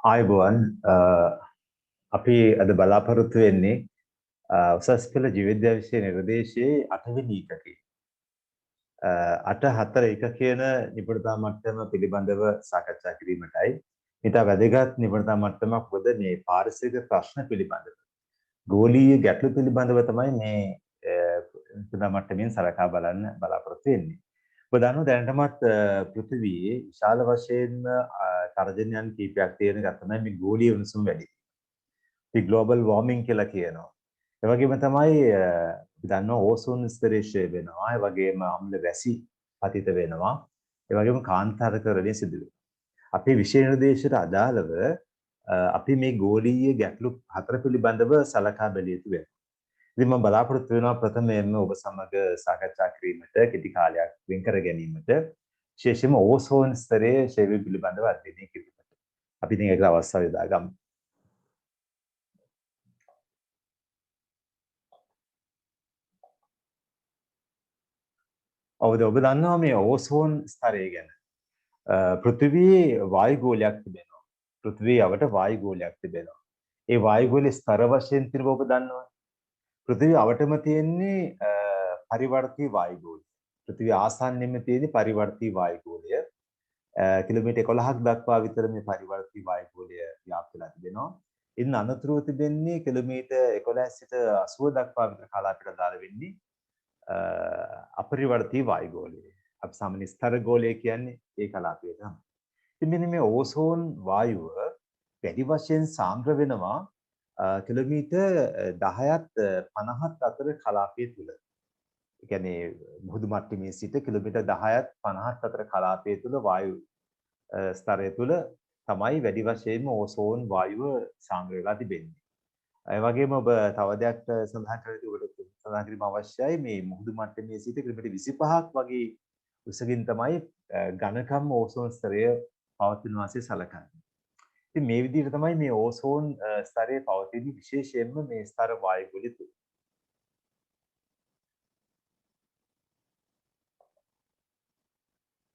ආයුබෝවන් අපි අද බලාපොරොත්තු වෙන්නේ උසස් පෙළ ජීවවිද්‍යා විෂය නිර්දේශයේ 8 වෙනි එකකේ 8.4 කියන නිපුණතා මට්ටම පිළිබඳව සාකච්ඡා කිරීමටයි. ඊට වැදගත් නිපුණතා මට්ටමක් වද මේ පාරිසරික ප්‍රශ්න පිළිබඳව ගෝලීය ගැටලු පිළිබඳව තමයි මේ නිපුණතා මට්ටමින් සලකා බලන්න බලාපොරොත්තු වෙන්නේ. ඔබ දන්නවා දැනටමත් පෘථිවියේ විශාල වශයෙන්ම තර්ජනයන් කීපයක් තියෙන එක තමයි මේ ගෝලීය උණුසුම වැඩි. ඉතින් ග්ලෝබල් වෝර්මින් කියලා කියනවා. ඒ වගේම තමයි අපි දන්නවා ඕසෝන් ස්තරය ක්ෂය වෙනවා. ඒ වගේම අම්ල වැසි පතිත වෙනවා. ඒ වගේම කාන්තාරකරණය සිදු වෙනවා. අපේ විෂය නිර්දේශයට අදාළව අපි මේ ගෝලීය ගැටලු හතර පිළිබඳව සලකා බැලිය යුතු වෙනවා. ඉතින් මම බලාපොරොත්තු වෙනවා ප්‍රථමයෙන්ම ඔබ සමග සාකච්ඡා කිරීමට කෙටි කාලයක් වෙන් කර ගැනීමට විශේෂයෙන්ම ඕසෝන් ස්තරයේ ක්ෂය වීම පිළිබඳව අධ්‍යයනය කිරීමට. අපි ඉතින් ඒකට අවස්ථාව යොදා ගමු. ඔබ දන්නවා මේ ඕසෝන් ස්තරය ගැන. පෘථිවියේ වායුගෝලයක් තිබෙනවා. පෘථිවිය යවට වායුගෝලයක් තිබෙනවා. ඒ වායුගෝලයේ ස්තර වශයෙන් තිබෙන ඔබ දන්නවා. පෘථිවිය අවටම තියෙන්නේ පරිවර්තී වායුගෝලය. පෘථිවිය ආසන්නයෙන්ම තියෙන්නේ පරිවර්තී වායුගෝලය. කිලෝමීටර් 11ක් දක්වා විතර මේ පරිවර්තී වායුගෝලය ව්‍යාප්ත වෙලා තිබෙනවා. ඉන් අනතුරුව තිබෙන්නේ කිලෝමීටර් 11 සිට 80 දක්වා විතර කලාපයට අදාළ වෙන්නේ අපරිවර්තී වායුගෝලය. අපි සාමාන්‍ය ස්තර ගෝලය කියන්නේ ඒ කලාපයට තමයි. ඉතින් මෙන්න මේ ඕසෝන් වායුව වැඩි වශයෙන් සාන්ද්‍ර වෙනවා කිලෝමීටර් 10ත් 50ත් අතර කලාපය තුල. ඒ කියන්නේ මුහුදු මට්ටමේ සිට කිලෝමීටර් 10ත් 50ත් අතර කලාපය තුල වායු ස්තරය තුල තමයි වැඩි වශයෙන්ම ඕසෝන් වායුව සාන්ද්‍ර වෙලා තිබෙන්නේ. ඒ වගේම ඔබ තව දෙයක් සඳහන් කර යුතු ඔබට සඳහන් කිරීම අවශ්‍යයි මේ මුහුදු මට්ටමේ සිට කිලෝමීටර් 25ක් වගේ උසකින් තමයි ඝනකම් ඕසෝන් ස්තරය පවතින වාසේ සලකන්නේ. ඉතින් මේ විදිහට තමයි මේ ඕසෝන් ස්තරය පවතින්නේ විශේෂයෙන්ම මේ ස්තර වායුගෝලය තුල.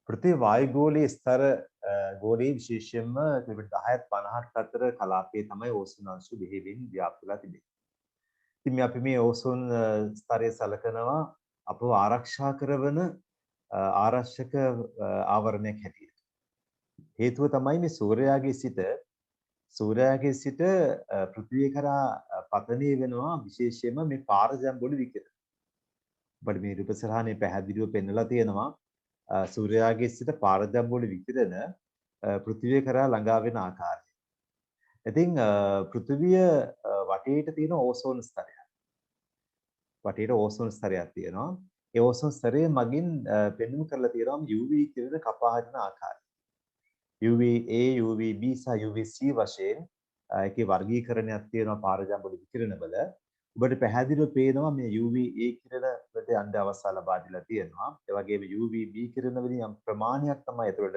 පෘථිවි වායුගෝලයේ ස්තර ගෝලයේ විශේෂයෙන්ම කිලෝමීටර් 10ත් 50ත් අතර කලාපයේ තමයි ඕසෝන් අංශු බෙහෙවින් ව්‍යාප්ත වෙලා තිබෙන්නේ. ඉතින් අපි මේ ඕසෝන් ස්තරය සලකනවා අපව ආරක්ෂා කරන ආරක්ෂක ආවරණයක් හැටියට. හේතුව තමයි මේ සූර්යාගේ සිට පෘථිවිය කරා පතනය වෙනවා විශේෂයෙන්ම මේ පාරජම්බුලු විකිරණ. ඔබට මේ රූපසරහනේ පැහැදිලිව පෙන්වලා තියෙනවා සූර්යාගේ සිට පාරජම්බුලු විකිරණ පෘථිවිය කරා ළඟා වෙන ආකාරය. ඉතින් පෘථිවිය වටේට තියෙන ඕසෝන් ස්තරය. වටේට ඕසෝන් ස්තරයක් තියෙනවා. ඒ ඕසෝන් ස්තරය මගින් පෙන්වු කරලා තියෙනවා UV කිරණ කපා හරින ආකාරය. UVA, UVB සහ UVC වශයෙන් ඒකේ වර්ගීකරණයක් තියෙනවා පාරජම්බුලු විකිරණ වල. ඔබට පැහැදිලිව පේනවා මේ UVA කිරණ වලට යන්න අවස්ථාව ලබා දීලා තියෙනවා. ඒ වගේම UVB කිරණ වලින් යම් ප්‍රමාණයක් තමයි ඒතකොට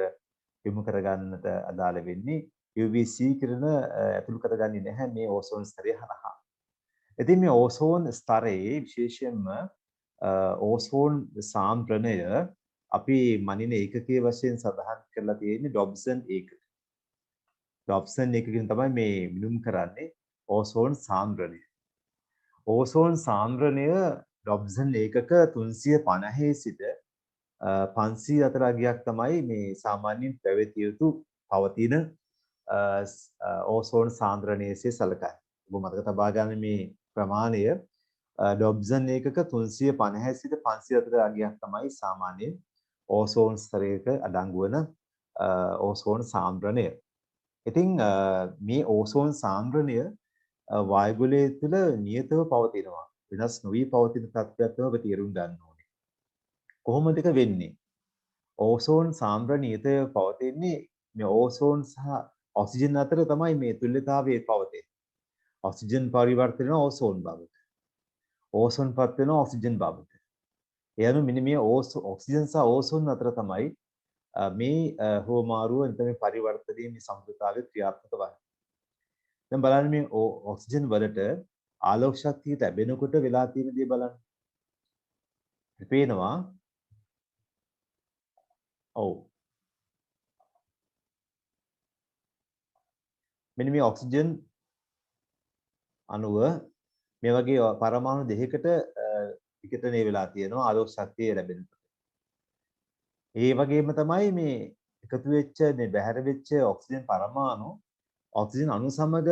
යොමු කරගන්නට අදාළ වෙන්නේ. UVC කිරණ ඇතුළු කරගන්නේ නැහැ මේ ඕසෝන් ස්තරය හරහා. ඉතින් මේ ඕසෝන් ස්තරයේ විශේෂයෙන්ම ඕසෝන් සාන්ද්‍රණය අපි මනින ඒකකයේ වශයෙන් සඳහන් කරලා තියෙන්නේ ඩොබ්සන් ඒකක. ඩොබ්සන් ඒකකෙන් තමයි මේ මිනුම් කරන්නේ ඕසෝන් සාන්ද්‍රණය. ඕසෝන් සාන්ද්‍රණය ඩොබ්සන් ඒකක 350 සිට 500 අතර අගයක් තමයි මේ සාමාන්‍යයෙන් පැවතිය යුතු පවතින ඕසෝන් සාන්ද්‍රණයේසේ සැලකන්නේ. ඔබ මතක තබා ගන්න මේ ප්‍රමාණය ඩොබ්සන් ඒකක 350 සිට 500 අතර අගයක් තමයි සාමාන්‍යයෙන් ඕසෝන් ස්තරයක අඩංගු වන ඕසෝන් සාන්ද්‍රණය. ඉතින් මේ ඕසෝන් සාන්ද්‍රණය වායුගෝලයේ තුල නියතව පවතිනවා. වෙනස් නොවි පවතින තත්ත්වයක් තමයි ඔබ තේරුම් ගන්න ඕනේ. කොහොමද ඒක වෙන්නේ? ඕසෝන් සාන්ද්‍රණය නියතව පවතින්නේ මේ ඕසෝන් සහ ඔක්සිජන් අතර තමයි මේ තුල්‍යතාවය පවතින්නේ. ඔක්සිජන් පරිවර්තන වෙන ඕසෝන් බවට. ඕසෝන් පත් වෙන ඔක්සිජන් බවට. එයම මෙන්න මේ ඔක්සිජන් සහ ඕසෝන් අතර තමයි මේ හෝමාරුව නැත්නම් මේ පරිවර්තනයේ මේ සම්ප්‍රදාය ක්‍රියාත්මක වන්නේ. දැන් බලන්න මේ ඔක්සිජන් වලට ආලෝක ශක්තිය ලැබෙනකොට වෙලා තියෙන දේ බලන්න. පේනවා. ඔව්. මෙන්න මේ ඔක්සිජන් අණුව මේ වගේ පරමාණු දෙකකට විකටනය වෙලා තියෙනවා ආලෝක ශක්තිය ලැබෙනකොට. ඒ වගේම තමයි මේ එකතු වෙච්ච මේ බැහැර වෙච්ච ඔක්සිජන් පරමාණු ඔක්සිජන් අණු සමග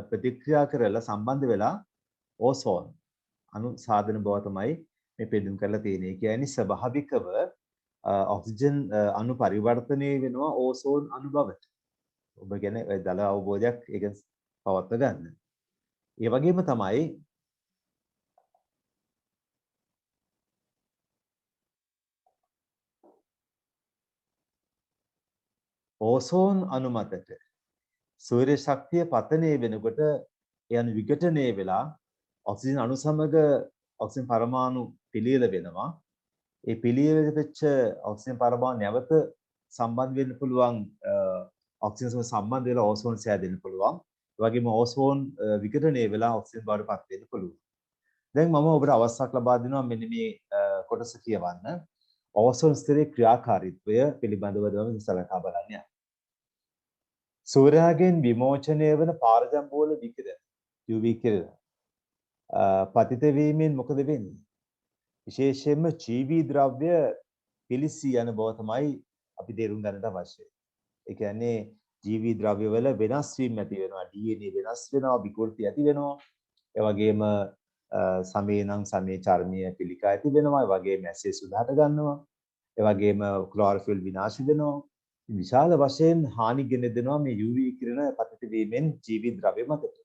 ප්‍රතික්‍රියා කරලා සම්බන්ධ වෙලා ඕසෝන් අණු සාධන බව තමයි මේ පෙන්වන්න කරලා තියෙන්නේ. ඒ කියන්නේ ස්වභාවිකව ඔක්සිජන් අණු පරිවර්තනය වෙනවා ඕසෝන් අණු බවට. ඔබ කියන්නේ දල අවබෝධයක් ඒක පවත්ව ගන්න. ඒ වගේම තමයි ඕසෝන් අණු මතට සූර්ය ශක්තිය පතනය වෙනකොට ඒ අණු විඝටනය වෙලා ඔක්සිජන් අණු සමග ඔක්සිජන් පරමාණු පිළියෙල වෙනවා. ඒ පිළියෙල වෙච්ච ඔක්සිජන් පරමාණු නැවත සම්බන්ධ වෙන්න පුළුවන් ඔක්සිජන් සමග සම්බන්ධ වෙලා ඕසෝන් සෑදෙන්න පුළුවන්. ඒ වගේම ඕසෝන් විඝටනය වෙලා ඔක්සිජන් බවට පත් වෙන්න පුළුවන්. දැන් මම ඔබට අවස්ථාවක් ලබා දෙනවා මෙන්න මේ කොටස කියවන්න. ඕසෝන් ස්තරයේ ක්‍රියාකාරීත්වය පිළිබඳව තමයි සලකා බලන්න. සූර්යාගෙන් විමෝචනය වන පාරජම්බෝල විකිරණ UV කිරණ පතිත වීමෙන් මොකද වෙන්නේ? විශේෂයෙන්ම ජීවී ද්‍රව්‍ය පිලිසී යන බව තමයි අපි තේරුම් ගන්නට අවශ්‍යයි. ඒ කියන්නේ ජීවී ද්‍රව්‍ය වල වෙනස් වීම ඇති වෙනවා. DNA වෙනස් වෙනවා, විකෘති ඇති වෙනවා. ඒ වගේම සමේ නම් සමේ චර්මීය පිළිකා ඇති වෙනවා. ඒ වගේම ඇසේ සුදාට ගන්නවා. ඒ වගේම ක්ලොරොෆිල් විනාශ වෙනවා. විශාල වශයෙන් හානි ගෙන දෙනවා මේ UV කිරණ පතිත වීමෙන් ජීවී ද්‍රව්‍ය මතට.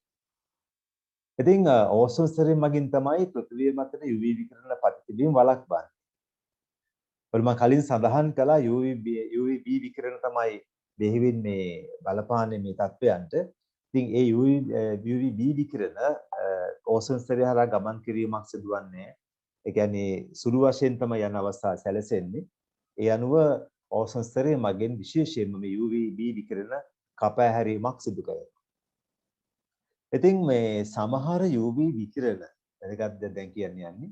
ඉතින් ඕසෝන් ස්තරය මගින් තමයි පෘථිවිය මතට UV විකිරණ පතිත වීම වළක්වන්නේ. මම කලින් සඳහන් කළා UVB විකිරණ තමයි දෙහිවින් මේ බලපාන්නේ මේ තත්වයන්ට. ඉතින් ඒ UVB විකිරණ ඕසෝන් ස්තරය හරහා ගමන් කිරීමක් සිදුවන්නේ. ඒ කියන්නේ සුළු වශයෙන් තමයි යන අවස්ථාව සැලසෙන්නේ. ඒ අනුව ඕසෝන් ස්තරය මගින් විශේෂයෙන්ම මේ UVB විකිරණ කපා හැරීමක් සිදු කරනවා. ඉතින් මේ සමහර UV විකිරණ වැදගත් දැන් කියන්නේ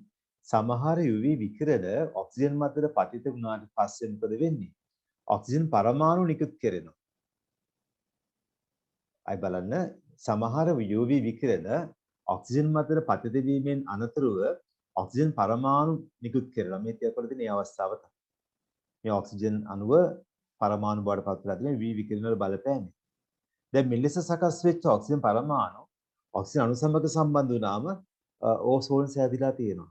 සමහර UV විකිරණ ඔක්සිජන් මතට පතිත වුණාට පස්සේ මොකද වෙන්නේ? ඔක්සිජන් පරමාණු නිකුත් කරනවා. අය බලන්න සමහර UV විකිරණ ඔක්සිජන් මතට පතිත වීමෙන් අනතුරුව ඔක්සිජන් පරමාණු නිකුත් කරනවා. මේ තියකොට තියෙන අවස්ථාව තමයි. මේ ඔක්සිජන් අණුව පරමාණු බවට පත් වෙලා තියෙන UV විකිරණ වල බලපෑම. දැන් මෙලෙස සකස් වෙච්ච ඔක්සිජන් පරමාණු ඔක්සිජන් අණු සමග සම්බන්ධ වුණාම ඕසෝන් සෑදිලා තියෙනවා.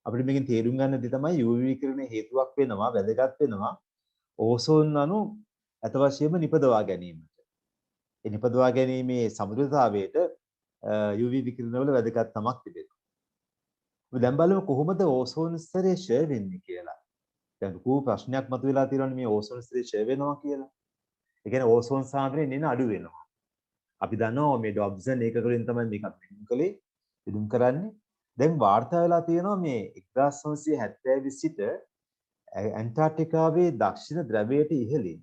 අපිට මේකෙන් තේරුම් ගන්න දේ තමයි UV විකිරණය හේතුවක් වෙනවා, වැදගත් වෙනවා ඕසෝන් අණු අතවශ්‍යම නිපදවා ගැනීමට. ඒ නිපදවා ගැනීමේ සමතුලිතතාවයට UV විකිරණ වල වැදගත්කමක් තිබෙනවා. අපි දැන් බලමු කොහොමද ඕසෝන් ස්තරය ක්ෂය වෙන්නේ කියලා. දැන් ලොකු ප්‍රශ්නයක් මතුවලා තියෙනවානේ මේ ඕසෝන් ස්තරය ක්ෂය වෙනවා කියලා. ඒ කියන්නේ ඕසෝන් සාන්ද්‍රය නෙන අඩු වෙනවා. අපි දන්නවා මේ ඩොබ්සන් ඒකක වලින් තමයි මේක පිදුම් කරන්නේ. දැන් වාර්තා වෙලා තියෙනවා මේ 1970 සිට ඇන්ටාර්ක්ටිකාවේ දක්ෂිණ ධ්‍රවයට ඉහළින්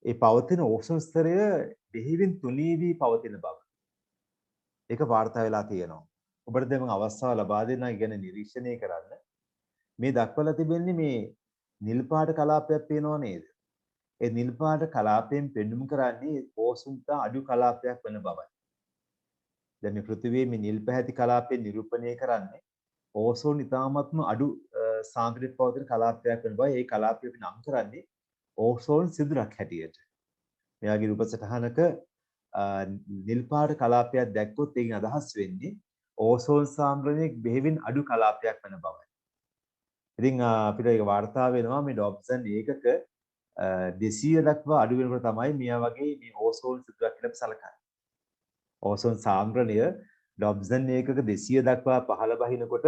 ඒ පවතින ඕසෝන් ස්තරය දෙහිවින් තුනී වී පවතින බව. ඒක වාර්තා වෙලා තියෙනවා. ඔබට දැන් මම අවස්ථාව ලබා දෙන්න ගැන නිරීක්ෂණය කරන්න. මේ දක්වලා තිබෙන්නේ මේ නිල් පාට කලාපයක් පේනව නේද? ඒ නිල් පාට කලාපයෙන් පෙන්වුම් කරන්නේ ඕසෝන් අඩු කලාපයක් වෙන බවයි. දැන් මේ පෘථිවියේ මේ නිල් පැහැති කලාපයෙන් නිරූපණය කරන්නේ ඕසෝන් ඉතාමත්ම අඩු සාන්ද්‍රයක් පවතින කලාපයක් වෙන බවයි. ඒ කලාපය අපි නම් කරන්නේ ඕසෝන් සිදුරක් හැටියට. මේ වගේ රූප සටහනක නිල් පාට කලාපයක් දැක්කොත් ඒකෙන් අදහස් වෙන්නේ ඕසෝන් සාන්ද්‍රණයේ බෙහෙවින් අඩු කලාපයක් වෙන බවයි. ඉතින් අපිට ඒක වාර්තා වෙනවා මේ ඩොබ්සන් ඒකක 200 දක්වා අඩු වෙනකොට තමයි මේ වගේ මේ ඕසෝන් සිදුරක් කියලා සැලකන්නේ. ඕසෝන් සාන්ද්‍රණය ඩොබ්සන් ඒකක 200 දක්වා පහළ බහිනකොට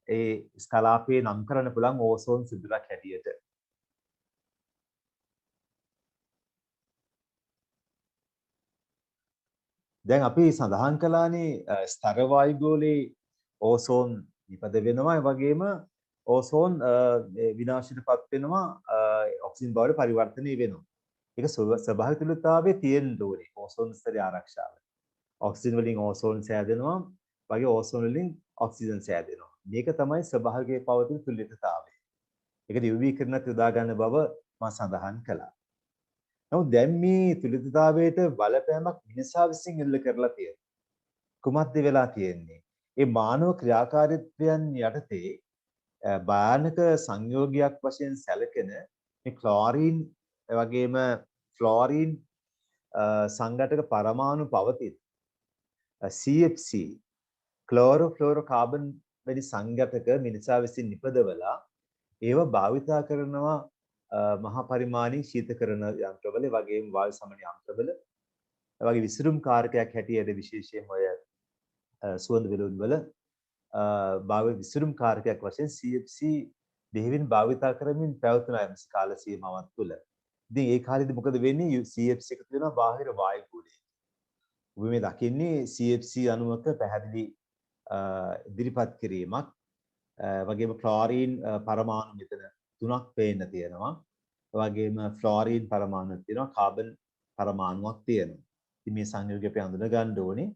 ඒ ස්කලාපේ නම් කරන්න පුළුවන් ඕසෝන් සිදුරක් හැටියට. දැන් අපි සඳහන් කළානේ ස්තර වායු ගෝලයේ ඕසෝන් නිපද වෙනවා ඒ වගේම ඕසෝන් විනාශයටපත් වෙනවා ඔක්සිජන් බවට පරිවර්තනය වෙනවා. ඒක ස්වභාවික තුලතාවයේ තියෙන්න ඕනේ ඕසෝන් ස්තරය ආරක්ෂාව. ඔක්සිජන් වලින් ඕසෝන් සෑදෙනවා වගේ ඕසෝන් වලින් ඔක්සිජන් සෑදෙනවා. මේක තමයි ස්වභාවිකයේ පවතින තුලිතතාවය. ඒකද UV කිරණත් යොදා ගන්න බව මම සඳහන් කළා. නමුත් දැන් මේ තුලිතතාවයට බලපෑමක් මිනිසා විසින් එල්ල කරලා තියෙනවා. කුමක්ද වෙලා තියෙන්නේ? ඒ මානව ක්‍රියාකාරීත්වයන් යටතේ භයානක සංයෝගයක් වශයෙන් සැලකෙන මේ ක්ලෝරින් වගේම ෆ්ලෝරින් සංඝටක පරමාණු පවතින CFC ක්ලෝරෝෆ්ලෝරෝකාබන් වැනි සංඝටක මිනිසා විසින් නිපදවලා ඒව භාවිතා කරනවා මහා පරිමාණී ශීතකරණ යන්ත්‍රවල වගේම වායු සමන යන්ත්‍රවල වගේ විසිරුම් කාරකයක් හැටියට විශේෂයෙන්ම ඔය සුවඳ විලවුන් වල භාවිත විසිරුම් කාරකයක් වශයෙන් CFC දෙහිවින් භාවිතා කරමින් පැවතුන අයම්ස කාල සීමාවක් තුළ. ඉතින් ඒ කාලෙදි මොකද වෙන්නේ? CFC එකතු වෙනවා බාහිර වායු ගෝලයේ. ඔබ මේ දකින්නේ CFC අණුවක පැහැදිලි ඉදිරිපත් කිරීමක්. වගේම ක්ලෝරින් පරමාණු මෙතන 3ක් පේන්න තියෙනවා. වගේම ෆ්ලෝරින් පරමාණුවක් තියෙනවා, කාබන් පරමාණුවක් තියෙනවා. ඉතින් මේ සංයෝගය අපි අඳුන ගන්න ඕනේ.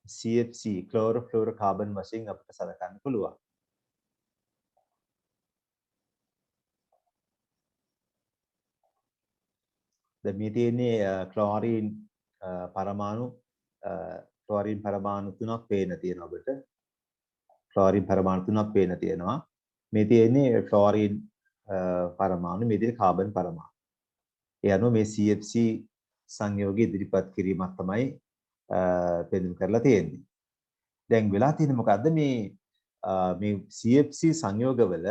CFC ක්ලෝරෝෆ්ලෝරෝකාබන් වශයෙන් අපිට සලකන්න පුළුවන්. දැන් මේ තියෙන්නේ ක්ලෝරින් පරමාණු 3ක් පේන්න තියෙනවා ඔබට. ක්ලෝරින් පරමාණු 3ක් පේන්න තියෙනවා. මේ තියෙන්නේ ෆ්ලෝරින් පරමාණු, මේ තියෙන්නේ කාබන් පරමාණු. ඒ අනුව මේ CFC සංයෝගය ඉදිරිපත් කිරීමක් තමයි පෙන්වන්න කරලා තියෙන්නේ. දැන් වෙලා තියෙන්නේ මොකද්ද මේ CFC සංයෝගවල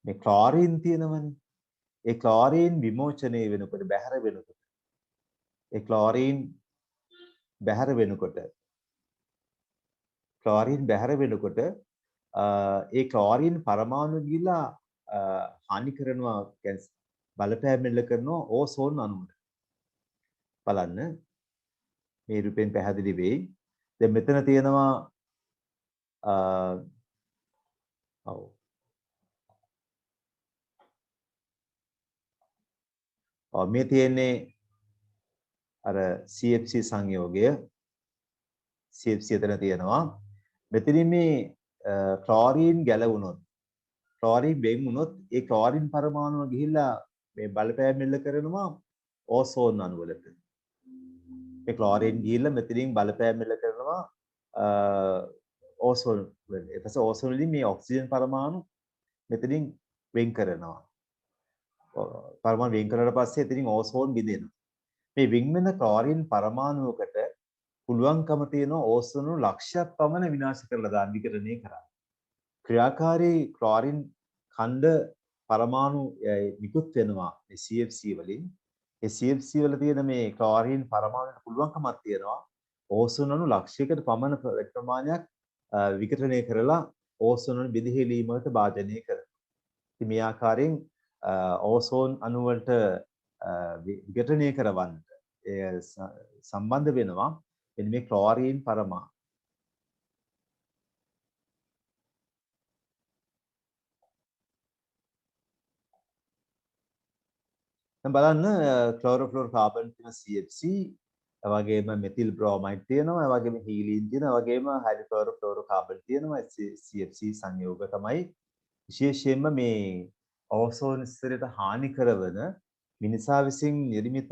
මේ ක්ලෝරින් තියෙනවනේ. ඒ ක්ලෝරින් විමෝචනය වෙනකොට බැහැර වෙනකොට ඒ ක්ලෝරින් බැහැර වෙනකොට ඒ ක්ලෝරින් පරමාණු ගිලා හානි කරනවා, බලපෑම් එල්ල කරනවා ඕසෝන් අණුවට. බලන්න මේ රූපෙන් පැහැදිලි වෙයි. දැන් මෙතන තියෙනවා මේ තියෙන්නේ අර CFC සංයෝගය. CFC එතන තියෙනවා. මෙතනින් මේ ක්ලෝරින් ගැලවුණොත්, ක්ලෝරින් වෙන් වුණොත් ඒ ක්ලෝරින් පරමාණුව ගිහිල්ලා මේ බලපෑම් එල්ල කරනවා ඕසෝන් අණුවලට. මේ ක්ලෝරින් ගිහිල්ලා මෙතනින් බලපෑම් එල්ල කරනවා ඕසෝන් වලට. ඊට පස්සේ ඕසෝන් වලින් මේ ඔක්සිජන් පරමාණු මෙතනින් වෙන් කරනවා. පරමාණු වෙන් කරලා පස්සේ එතනින් ඕසෝන් බිඳෙනවා. මේ වෙන් වෙන ක්ලෝරින් පරමාණුවකට පුළුවන්කම තියෙන ඕසෝන් ලක්ෂයක් පමණ විනාශ කරලා දාන්න, විකරණය කරන්න. ක්‍රියාකාරී ක්ලෝරින් ඛණ්ඩ පරමාණු නිකුත් වෙනවා මේ CFC වලින්. ඒ CFC වල තියෙන මේ ක්ලෝරින් පරමාණුට පුළුවන්කමක් තියෙනවා ඕසෝන් අණු ලක්ෂයකට පමණ ප්‍රමාණයක් විකටනය කරලා ඕසෝන් අණු බිඳහෙලීමකට භාජනය කරනවා. ඉතින් මේ ආකාරයෙන් ඕසෝන් අණු වලට විකටනය කරවන්න සම්බන්ධ වෙනවා එන්න මේ ක්ලෝරින් පරමාණු. දැන් බලන්න ක්ලෝරෝෆ්ලෝරෝකාබන් තියෙන CFC, වගේම මෙතිල් බ්‍රෝමයිඩ් තියෙනවා, වගේම හීලින් තියෙනවා, වගේම හයිඩ්‍රෝක්ලෝරෝකාබන් තියෙනවා. CFC සංයෝග තමයි විශේෂයෙන්ම මේ ඕසෝන් ස්තරයට හානි කරන මිනිසා විසින් නිර්මිත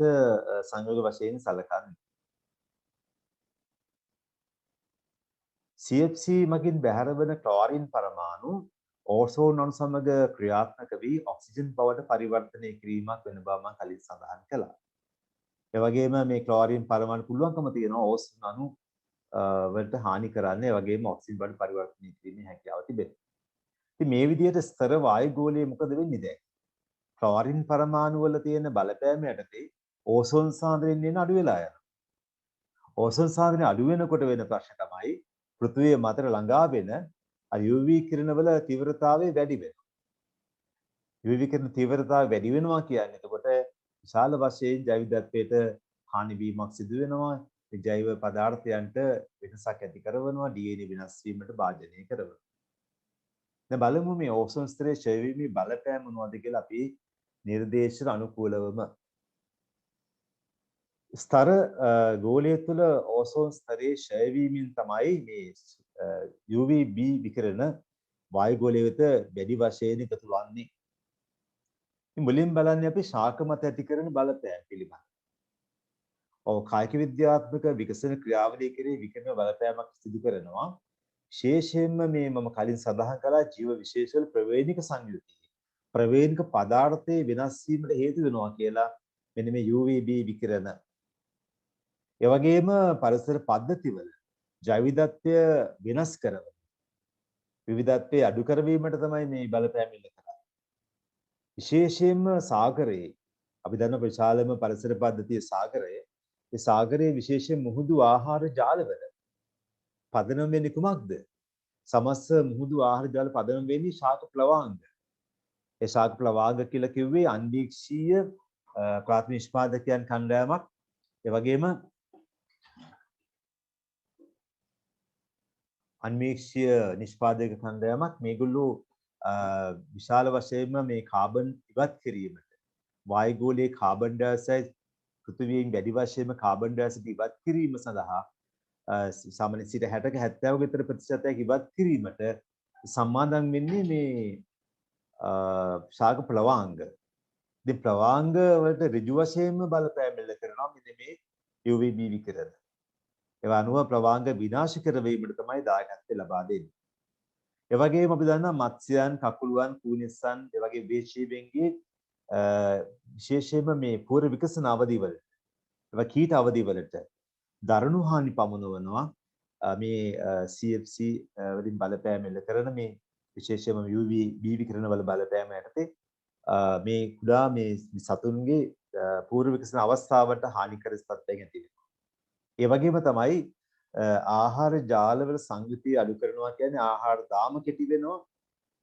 සංයෝග වශයෙන් සැලකන්නේ. CFC මගින් බැහැර වන ක්ලෝරින් පරමාණු ඕසෝන් අණු සමග ක්‍රියාත්මක වී ඔක්සිජන් බවට පරිවර්තනය කිරීමක් වෙන බව මම කලින් සඳහන් කළා. ඒ වගේම මේ ක්ලෝරින් පරමාණු පුළුවන්කම තියෙනවා ඕසෝන් අණු වලට හානි කරන්න, ඒ වගේම ඔක්සිජන් බවට පරිවර්තනය කිරීමේ හැකියාව තිබෙනවා. ඉතින් මේ විදිහට ස්තර වායු ගෝලයේ මොකද වෙන්නේ දැන්? ක්ලෝරින් පරමාණු වල තියෙන බලපෑම යටතේ ඕසෝන් සාන්ද්‍රණය අඩු වෙලා යනවා. ඕසෝන් සාන්ද්‍රණය අඩු වෙනකොට වෙන ප්‍රශ්න තමයි පෘථිවිය මතට ළඟා වෙන UV කිරණවල තීව්‍රතාවය වැඩි වෙනවා. UV කිරණ තීව්‍රතාවය වැඩි වෙනවා කියන්නේ එතකොට විශාල වශයෙන් ජෛව විවිධත්වයට හානි වීමක් සිදු වෙනවා. ඒ ජෛව පදාර්ථයන්ට වෙනසක් ඇති කරනවා, DNA වෙනස් වීමට භාජනය කරනවා. දැන් බලමු මේ ඕසෝන් ස්තරයේ ක්ෂය වීමේ බලපෑම මොනවද කියලා අපි නිර්දේශන අනුකූලවම ස්තර ගෝලය තුළ ඕසෝන් ස්තරයේ ක්ෂය වීමෙන් තමයි මේ UVB විකිරණ වායු ගෝලය වෙත වැඩි වශයෙන් එකතු වන්නේ. මුලින් බලන්නේ අපි ශාක මත ඇති කරන බලපෑම් පිළිබඳ. ඔව් කායික විද්‍යාත්මක විකසන ක්‍රියාවලිය කෙරෙහි විකිරණ බලපෑමක් සිදු කරනවා. විශේෂයෙන්ම මේ මම කලින් සඳහන් කළා ජීව විශේෂවල ප්‍රවේණික සංයුතිය. ප්‍රවේණික පදාර්ථයේ වෙනස් වීමට හේතු වෙනවා කියලා මෙන්න මේ UVB විකිරණ. ඒ වගේම පරිසර පද්ධතිවල ජෛවිකත්වය වෙනස් කරන විවිධත්වයේ අඩු කරවීමට තමයි මේ බලපෑම් ඉල්ල කරන්නේ. විශේෂයෙන්ම සාගරයේ අපි දන්න විශාලම පරිසර පද්ධතිය සාගරය. ඒ සාගරයේ විශේෂයෙන් මුහුදු ආහාර ජාලවල පදනම් වෙන්නේ කුමක්ද? සමස්ත මුහුදු ආහාර ජාල පදනම් වෙන්නේ ශාක ප්ලවාංග. ඒ ශාක ප්ලවාංග කියලා කිව්වේ අන්වීක්ෂීය ප්‍රාථමික නිෂ්පාදකයන් කණ්ඩායමක්. ඒ වගේම අන්වීක්ෂීය නිෂ්පාදක කණ්ඩායමක් මේගොල්ලෝ විශාල වශයෙන්ම මේ කාබන් ඉවත් කිරීමට වායුගෝලයේ කාබන් ඩයොක්සයිඩ් පෘථිවියෙන් වැඩි වශයෙන්ම කාබන් ඩයොක්සයිඩ් ඉවත් කිරීම සඳහා සාමාන්‍ය 60ක 70 විතර ප්‍රතිශතයක් ඉවත් කිරීමට සම්මාදන් වෙන්නේ මේ ශාක ප්ලවාංග. ඉතින් ප්ලවාංග වලට ඍජු වශයෙන්ම බලපෑම් එල්ල කරනවා මෙන්න මේ UVB විකිරණ. ඒවා අනුව ප්‍රවාංග විනාශ කරවීමට තමයි දායකත්වය ලබා දෙන්නේ. ඒ වගේම අපි දන්නවා මත්ස්‍යයන්, කකුළුවන්, කූනිස්සන්, ඒ වගේ වේශීවීන්ගේ විශේෂයෙන්ම මේ පූර්ව විකසන අවධිවල ඒවා කීට අවධිවලට දරණු හානි පමුණවනවා මේ CFC වලින් බලපෑම් එල්ල කරන මේ විශේෂයෙන්ම UVB විකිරණ වල බලපෑම යටතේ මේ කුඩා මේ සතුන්ගේ පූර්ව විකසන අවස්ථාවට හානිකර තත්ත්වයන් ඇති වෙනවා. ඒ වගේම තමයි ආහාර ජාලවල සංයුතිය අඩු කරනවා කියන්නේ ආහාර දාම කෙටි වෙනවා,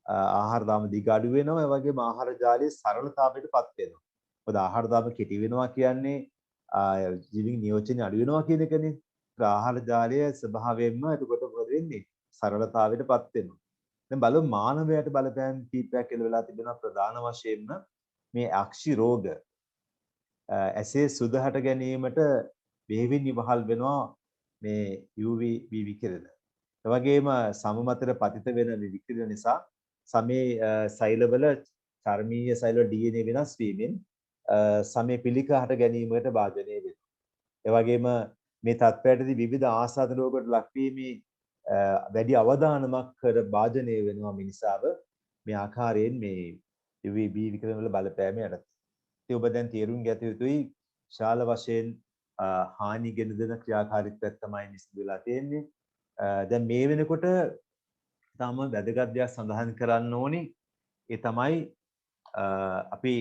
ආහාර දාම දිග අඩු වෙනවා, ඒ වගේම ආහාර ජාලයේ සරලතාවයටපත් වෙනවා. මොකද ආහාර දාම කෙටි වෙනවා කියන්නේ ජීවි නියෝජනය අඩු වෙනවා කියන එකනේ. ආහාර ජාලය ස්වභාවයෙන්ම එතකොට මොකද වෙන්නේ? සරලතාවයටපත් වෙනවා. දැන් බලමු මානවයාට බලපෑම් කීපයක් එළවෙලා තිබෙනවා ප්‍රධාන වශයෙන්ම මේ අක්ෂි රෝග ඇසේ සුද හට ගැනීමට බෙහෙවින් ඉවහල් වෙනවා මේ UVB විකිරණ. ඒ වගේම සම මතට පතිත වෙන විකිරණ නිසා සමේ සෛලවල චර්මීය සෛලවල DNA වෙනස් වීමෙන් සමේ පිළිකා හට ගැනීමකට භාජනය වෙනවා. ඒ වගේම මේ තත්ත්වයටදී විවිධ ආසාද රෝගවලට ලක්වීමේ වැඩි අවදානමක් කර භාජනය වෙනවා මිනිසාව මේ ආකාරයෙන් මේ UVB විකිරණ වල බලපෑම යටතේ. ඉතින් ඔබ දැන් තේරුම් ගත යුතුයි ශාල වශයෙන් හානි ගෙන දෙන ක්‍රියාකාරීත්වයක් තමයි නිසිදු වෙලා තියෙන්නේ. දැන් මේ වෙනකොට තම වැදගත් දෙයක් සඳහන් කරන්න ඕනේ. ඒ තමයි අපි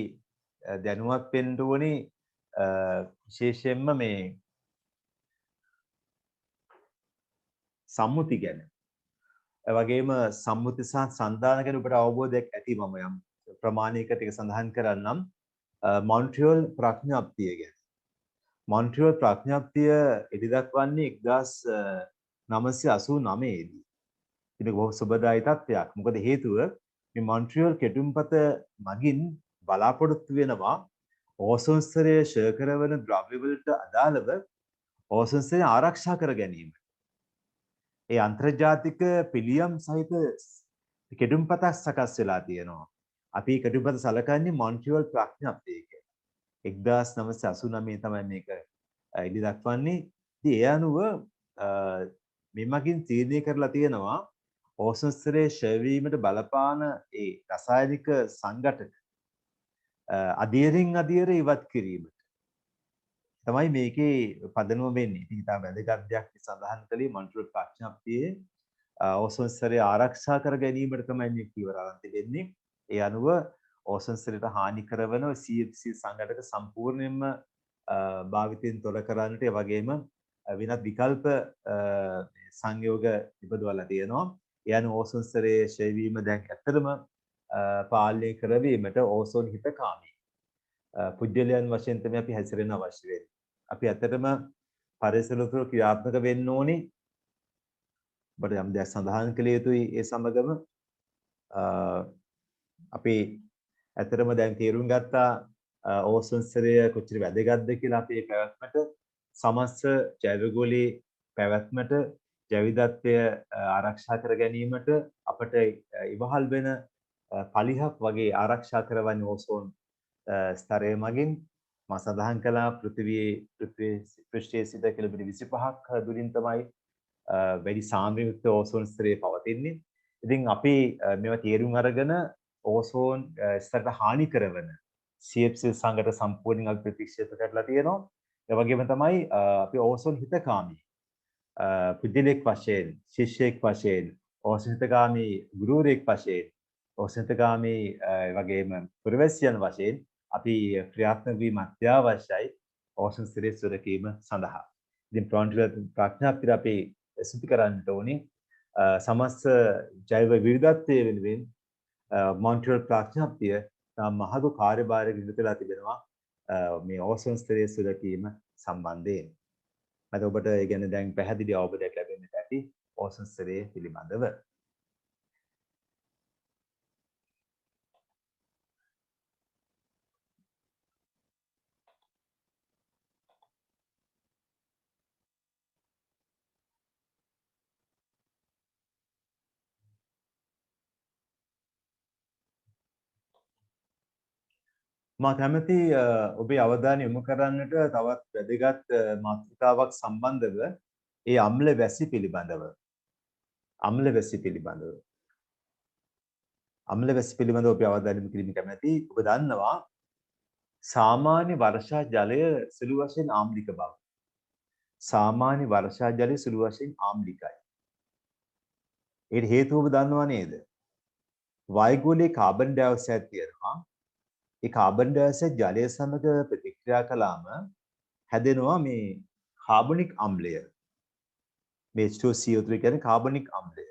දැනුවත් වෙන්න ඕනේ විශේෂයෙන්ම මේ සම්මුති ගැන. ඒ වගේම සම්මුති සහ සන්දාන ගැන ඔබට අවබෝධයක් ඇති මම යම් ප්‍රමාණයකට ඒක සඳහන් කරන්නම්. මොන්ට්‍රියල් ප්‍රඥාප්තිය ගැන. මොන්ට්‍රියල් ප්‍රඥාප්තිය එළිදක්වන්නේ 1989 දී. ඒක බොහෝ සුබදායී තත්ත්වයක්. මොකද හේතුව මේ මොන්ට්‍රියල් කෙටුම්පත මගින් බලාපොරොත්තු වෙනවා ඕසෝන් ස්තරය ෂය කරන ද්‍රව්‍ය වලට අදාළව ඕසෝන් ස්තරය ආරක්ෂා කර ගැනීම. ඒ අන්තර්ජාතික පිළියම් සහිත කෙටුම්පතක් සකස් වෙලා තියෙනවා. අපි කෙටුම්පත සලකන්නේ මොන්ට්‍රියල් ප්‍රඥාප්තිය කියලා. 1989 තමයි මේක ඉදි දක්වන්නේ. ඉතින් ඒ අනුව මෙමගින් තීරණය කරලා තියෙනවා ඕසෝන් ස්තරයේ ක්ෂය වීමට බලපාන ඒ රසායනික සංඝටක අධීරින් අධීර ඉවත් කිරීමට තමයි මේකේ පදනම වෙන්නේ. ඉතින් තා වැදගත් දෙයක් සඳහන් කළේ මොන්ට්‍රියල් ප්‍රඥාප්තියේ ඕසෝන් ස්තරය ආරක්ෂා කර ගැනීමට තමයි මේ කීවර අරන් තිබෙන්නේ. ඒ අනුව ඕසෝන් ස්තරයට හානි කරන CFC සංඝටක සම්පූර්ණයෙන්ම භාවිතයෙන් තොර කරන්නට ඒ වගේම වෙනත් විකල්ප සංයෝග ඉබදවලා තියෙනවා. ඒ අනුව ඕසෝන් ස්තරයේ ක්ෂය වීම දැන් ඇත්තටම පාලනය කරවීමට ඕසෝන් හිතකාමී පුද්ගලයන් වශයෙන් තමයි අපි හැසිරෙන්න අවශ්‍ය වෙන්නේ. අපි ඇත්තටම පරිසරතුරු ක්‍රියාත්මක වෙන්න ඕනේ. ඔබට යම් දෙයක් සඳහන් කළ යුතුයි ඒ සමගම අපි ඇත්තටම දැන් තේරුම් ගත්තා ඕසෝන් ස්තරය කොච්චර වැදගත්ද කියලා අපේ පැවැත්මට සමස්ත ජෛවගෝලයේ පැවැත්මට ජෛවිකත්වය ආරක්ෂා කර ගැනීමට අපට ඉවහල් වෙන පලිහක් වගේ ආරක්ෂා කරවන්නේ ඕසෝන් ස්තරය මගින් මා සඳහන් කළා පෘථිවි පෘෂ්ඨයේ සිට කිලෝමීටර් 25ක් දුරින් තමයි වැඩි සාන්ද්‍රයුක්ත ඕසෝන් ස්තරය පවතින්නේ. ඉතින් අපි මේවා තේරුම් අරගෙන ඕසෝන් ස්තරයට හානි කරන CFC සංඝට සම්පූර්ණයෙන් අපි ප්‍රතික්ෂේප කරලා තියෙනවා. ඒ වගේම තමයි අපි ඕසෝන් හිතකාමී පුද්ගලෙක් වශයෙන්, ශිෂ්‍යයෙක් වශයෙන්, ඕසෝන් හිතකාමී ගුරුවරයෙක් වශයෙන්, ඕසෝන් හිතකාමී වගේම පුරවැසියන් වශයෙන් අපි ක්‍රියාත්මක වීම අත්‍යවශ්‍යයි ඕසෝන් ස්තරයේ සුරකීම සඳහා. ඉතින් ප්‍රඥාප්තිය අපි සිදු කරන්නට ඕනේ සමස්ත ජෛව විවිධත්වයේ වෙනුවෙන් මොන්ට්‍රියල් ප්‍රඥාප්තිය මහඟු කාර්යභාරයක නිරතලා තිබෙනවා මේ ඕසෝන් ස්තරයේ සුරකීම සම්බන්ධයෙන්. මම ඔබට ඒ ගැන දැන් පැහැදිලි අවබෝධයක් ලැබෙන්නට ඇති ඕසෝන් ස්තරය පිළිබඳව. මා කැමති ඔබේ අවධානය යොමු කරන්නට තවත් වැදගත් මාතෘකාවක් සම්බන්ධව ඒ අම්ල වැසි පිළිබඳව. අම්ල වැසි පිළිබඳව. අම්ල වැසි පිළිබඳව ඔබේ අවධානය යොමු කිරීම කැමැති. ඔබ දන්නවා සාමාන්‍ය වර්ෂා ජලය සුළු වශයෙන් ආම්ලික බව. සාමාන්‍ය වර්ෂා ජලය සුළු වශයෙන් ආම්ලිකයි. ඒකට හේතුව ඔබ දන්නවා නේද? වායුගෝලයේ කාබන් ඩයොක්සයිඩ් තියෙනවා. ඒ කාබන් ඩයොක්සයිඩ් ජලය සමග ප්‍රතික්‍රියා කළාම හැදෙනවා මේ කාබනික් අම්ලය. මේ H2CO3 කියන්නේ කාබනික් අම්ලය.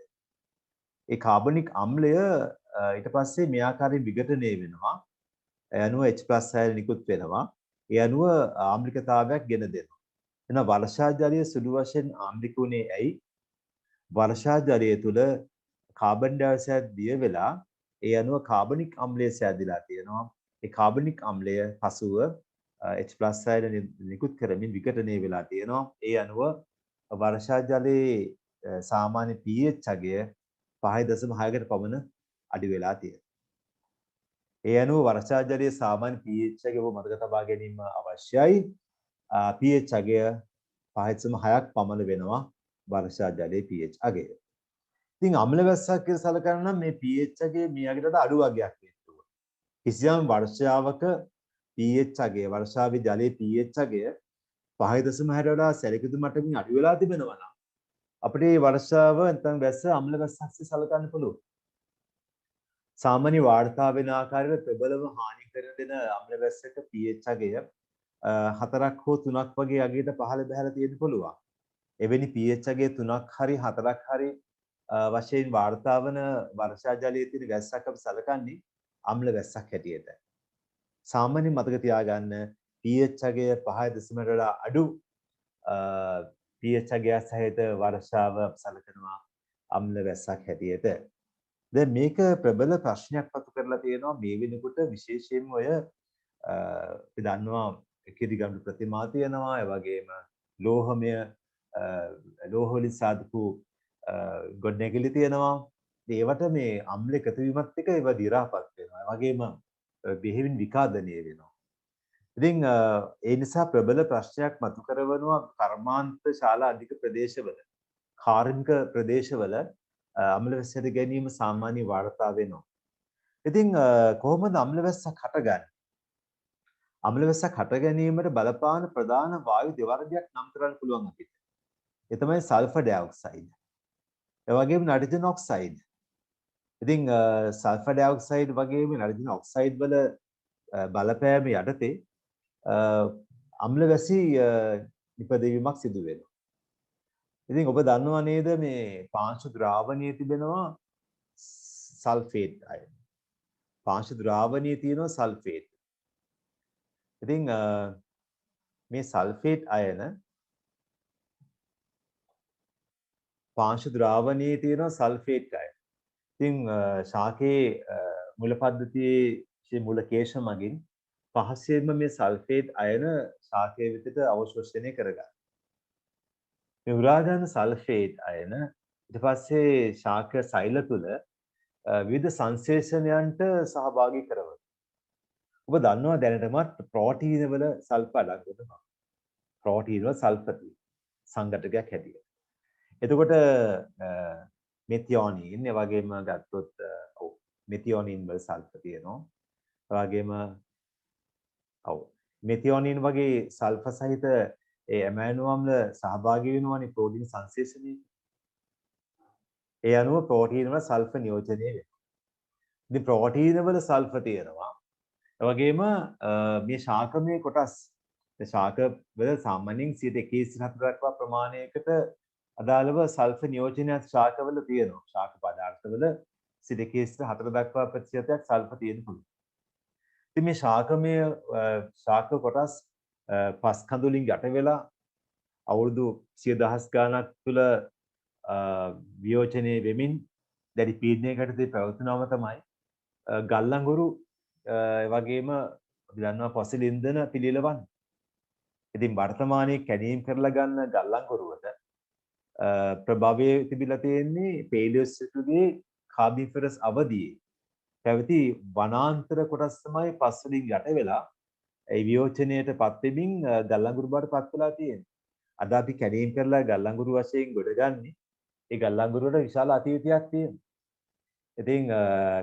ඒ කාබනික් අම්ලය ඊට පස්සේ මේ ආකාරයෙන් විඝටනය වෙනවා. ඒ අනුව H+ අයන නිකුත් වෙනවා. ඒ අනුව ආම්ලිකතාවයක් ගෙන දෙනවා. එහෙනම් වර්ෂා ජලය සුළු වශයෙන් ආම්ලික උනේ ඇයි? වර්ෂා ජලය තුල කාබන් ඩයොක්සයිඩ් දිය වෙලා ඒ අනුව කාබනික් අම්ලය සෑදිලා තියෙනවා. ඒ කාබනික් අම්ලය පසුව H+ අයන නිකුත් කරමින් විඝටනය වෙලා තියෙනවා. ඒ අනුව වර්ෂා ජලයේ සාමාන්‍ය pH අගය 5.6කට පමණ අඩු වෙලා තියෙනවා. ඒ අනුව වර්ෂා ජලයේ සාමාන්‍ය pH අගය ඔබ මතක තබා ගැනීම අවශ්‍යයි. pH අගය 5.6ක් පමණ වෙනවා වර්ෂා ජලයේ pH අගය. ඉතින් අම්ල වැස්සක් කියලා සලකන නම් මේ pH අගය මේ අගයට වඩා අඩු වගයක් වෙන්න ඕන. කිසියම් වර්ෂාවක pH අගය වර්ෂාවේ ජලයේ pH අගය 5.6ට වඩා සැලකිලි මට්ටමින් අඩු වෙලා තිබෙනවා නම් අපිට මේ වර්ෂාව නැත්නම් වැස්ස අම්ල වැස්සක්සේ සලකන්න පුළුවන්. සාමාන්‍ය වාර්තා වෙන ආකාරයට ප්‍රබලව හානි කර දෙන අම්ල වැස්සක pH අගය 4ක් හෝ 3ක් වගේ අගයකට පහළ බහැලා තියෙන්න පුළුවන්. එවැනි pH අගය 3ක් හරි 4ක් හරි වශයෙන් වාර්තා වන වර්ෂා ජලයේ තියෙන වැස්සක් අපි සලකන්නේ අම්ල වැස්සක් හැටියට. සාමාන්‍යයෙන් මතක තියාගන්න pH අගය 5.0ට වඩා අඩු pH අගය සහිත වර්ෂාව සලකනවා අම්ල වැස්සක් හැටියට. දැන් මේක ප්‍රබල ප්‍රශ්නයක් පතු කරලා තියෙනවා මේ වෙනකොට විශේෂයෙන්ම ඔය අපි දන්නවා කිරිගම්ඩු ප්‍රතිමා තියෙනවා ඒ වගේම ලෝහමය ලෝහ වලින් සාදපු ගොඩනැගිලි තියෙනවා. ඒවට මේ අම්ල එකතු වීමත් එක්ක ඒවා දි รา පත් වෙනවා. ඒ වගේම බෙහෙවින් විකාදනය වෙනවා. ඉතින් ඒ නිසා ප්‍රබල ප්‍රශ්නයක් මතු කරවනවා කර්මාන්ත ශාලා අධික ප්‍රදේශවල කාර්මික ප්‍රදේශවල අම්ල වැස්සට ගැනීම සාමාන්‍ය වාර්තා වෙනවා. ඉතින් කොහොමද අම්ල වැස්සක් හටගන්නේ? අම්ල වැස්සක් හට ගැනීමට බලපාන ප්‍රධාන වායු දෙවර්ගයක් නම් කරන්න පුළුවන් අපිට. ඒ තමයි සල්ෆර් ඩයොක්සයිඩ්. ඒ වගේම නයිට්‍රජන් ඔක්සයිඩ්. ඉතින් සල්ෆර් ඩයොක්සයිඩ් වගේම නයිට්‍රජන් ඔක්සයිඩ් වල බලපෑම යටතේ අම්ල වැසි නිපදවීමක් සිදු වෙනවා. ඉතින් ඔබ දන්නවා නේද මේ පාංශු ද්‍රාවණයේ තිබෙනවා සල්ෆේට් අයන. පාංශු ද්‍රාවණයේ තියෙනවා සල්ෆේට්. ඉතින් මේ සල්ෆේට් අයන පාංශු ද්‍රාවණයේ තියෙනවා සල්ෆේට් අයන. ඉතින් ශාකයේ මුල පද්ධතියේ මුල කේශ මගින් පහසෙන්ම මේ සල්ෆේට් අයන ශාකයේ වෙතට අවශෝෂණය කරගන්නවා. මේ උරාගන්න සල්ෆේට් අයන ඊට පස්සේ ශාක සෛල තුල විවිධ සංශ්ලේෂණයන්ට සහභාගී කරනවා. ඔබ දන්නවා දැනටමත් ප්‍රෝටීන වල සල්ෆර් අඩංගු වෙනවා. ප්‍රෝටීන වල සල්ෆර් සංඝටකයක් හැටියට. එතකොට මෙතියෝනින් ඒ වගේම ගත්තොත් ඔව් මෙතියෝනින් වල සල්ෆර් තියෙනවා. ඒ වගේම ඔව් මෙතියෝනින් වගේ සල්ෆර් සහිත ඒ ඇමයිනෝ අම්ල සහභාගී වෙනවානේ ප්‍රෝටීන සංශ්ලේෂණයේ. ඒ අනුව ප්‍රෝටීන වල සල්ෆර් නියෝජනය වෙනවා. ඉතින් ප්‍රෝටීන වල සල්ෆර් තියෙනවා. ඒ වගේම මේ ශාකමය කොටස් ශාක වල සාමාන්‍යයෙන් 124 දක්වා ප්‍රමාණයකට අදාළව සල්ෆර් නියෝජනයක් ශාකවල තියෙනවා. ශාක පදාර්ථවල 124 දක්වා ප්‍රතිශතයක් සල්ෆර් තියෙන්න පුළුවන්. ඉතින් මේ ශාකමය ශාක කොටස් පස් කඳුලින් යට වෙලා අවුරුදු 100,000 ගාණක් තුල වියෝජනයේ වෙමින් දැඩි පීඩනයකටදී පැවතුනම තමයි ගල් අඟුරු ඒ වගේම අපි දන්නවා ෆොසිල් ඉන්ධන පිළිලවන්නේ. ඉතින් වර්තමානයේ කැණීම් කරලා ගන්න ගල් අඟුරුවට ප්‍රභවයේ තිබිලා තියෙන්නේ පේලියොසිටිගේ කාබිෆරස් අවධියේ පැවති වනාන්තර කොටස් තමයි පස් වලින් යට වෙලා ඒ වියෝජනයටපත් වෙමින් ගල් අඟුරු බවට පත් වෙලා තියෙන්නේ. අද අපි කැණීම් කරලා ගල් අඟුරු වශයෙන් ගොඩගන්නේ ඒ ගල් අඟුරු වල විශාල අතීතයක් තියෙනවා. ඉතින්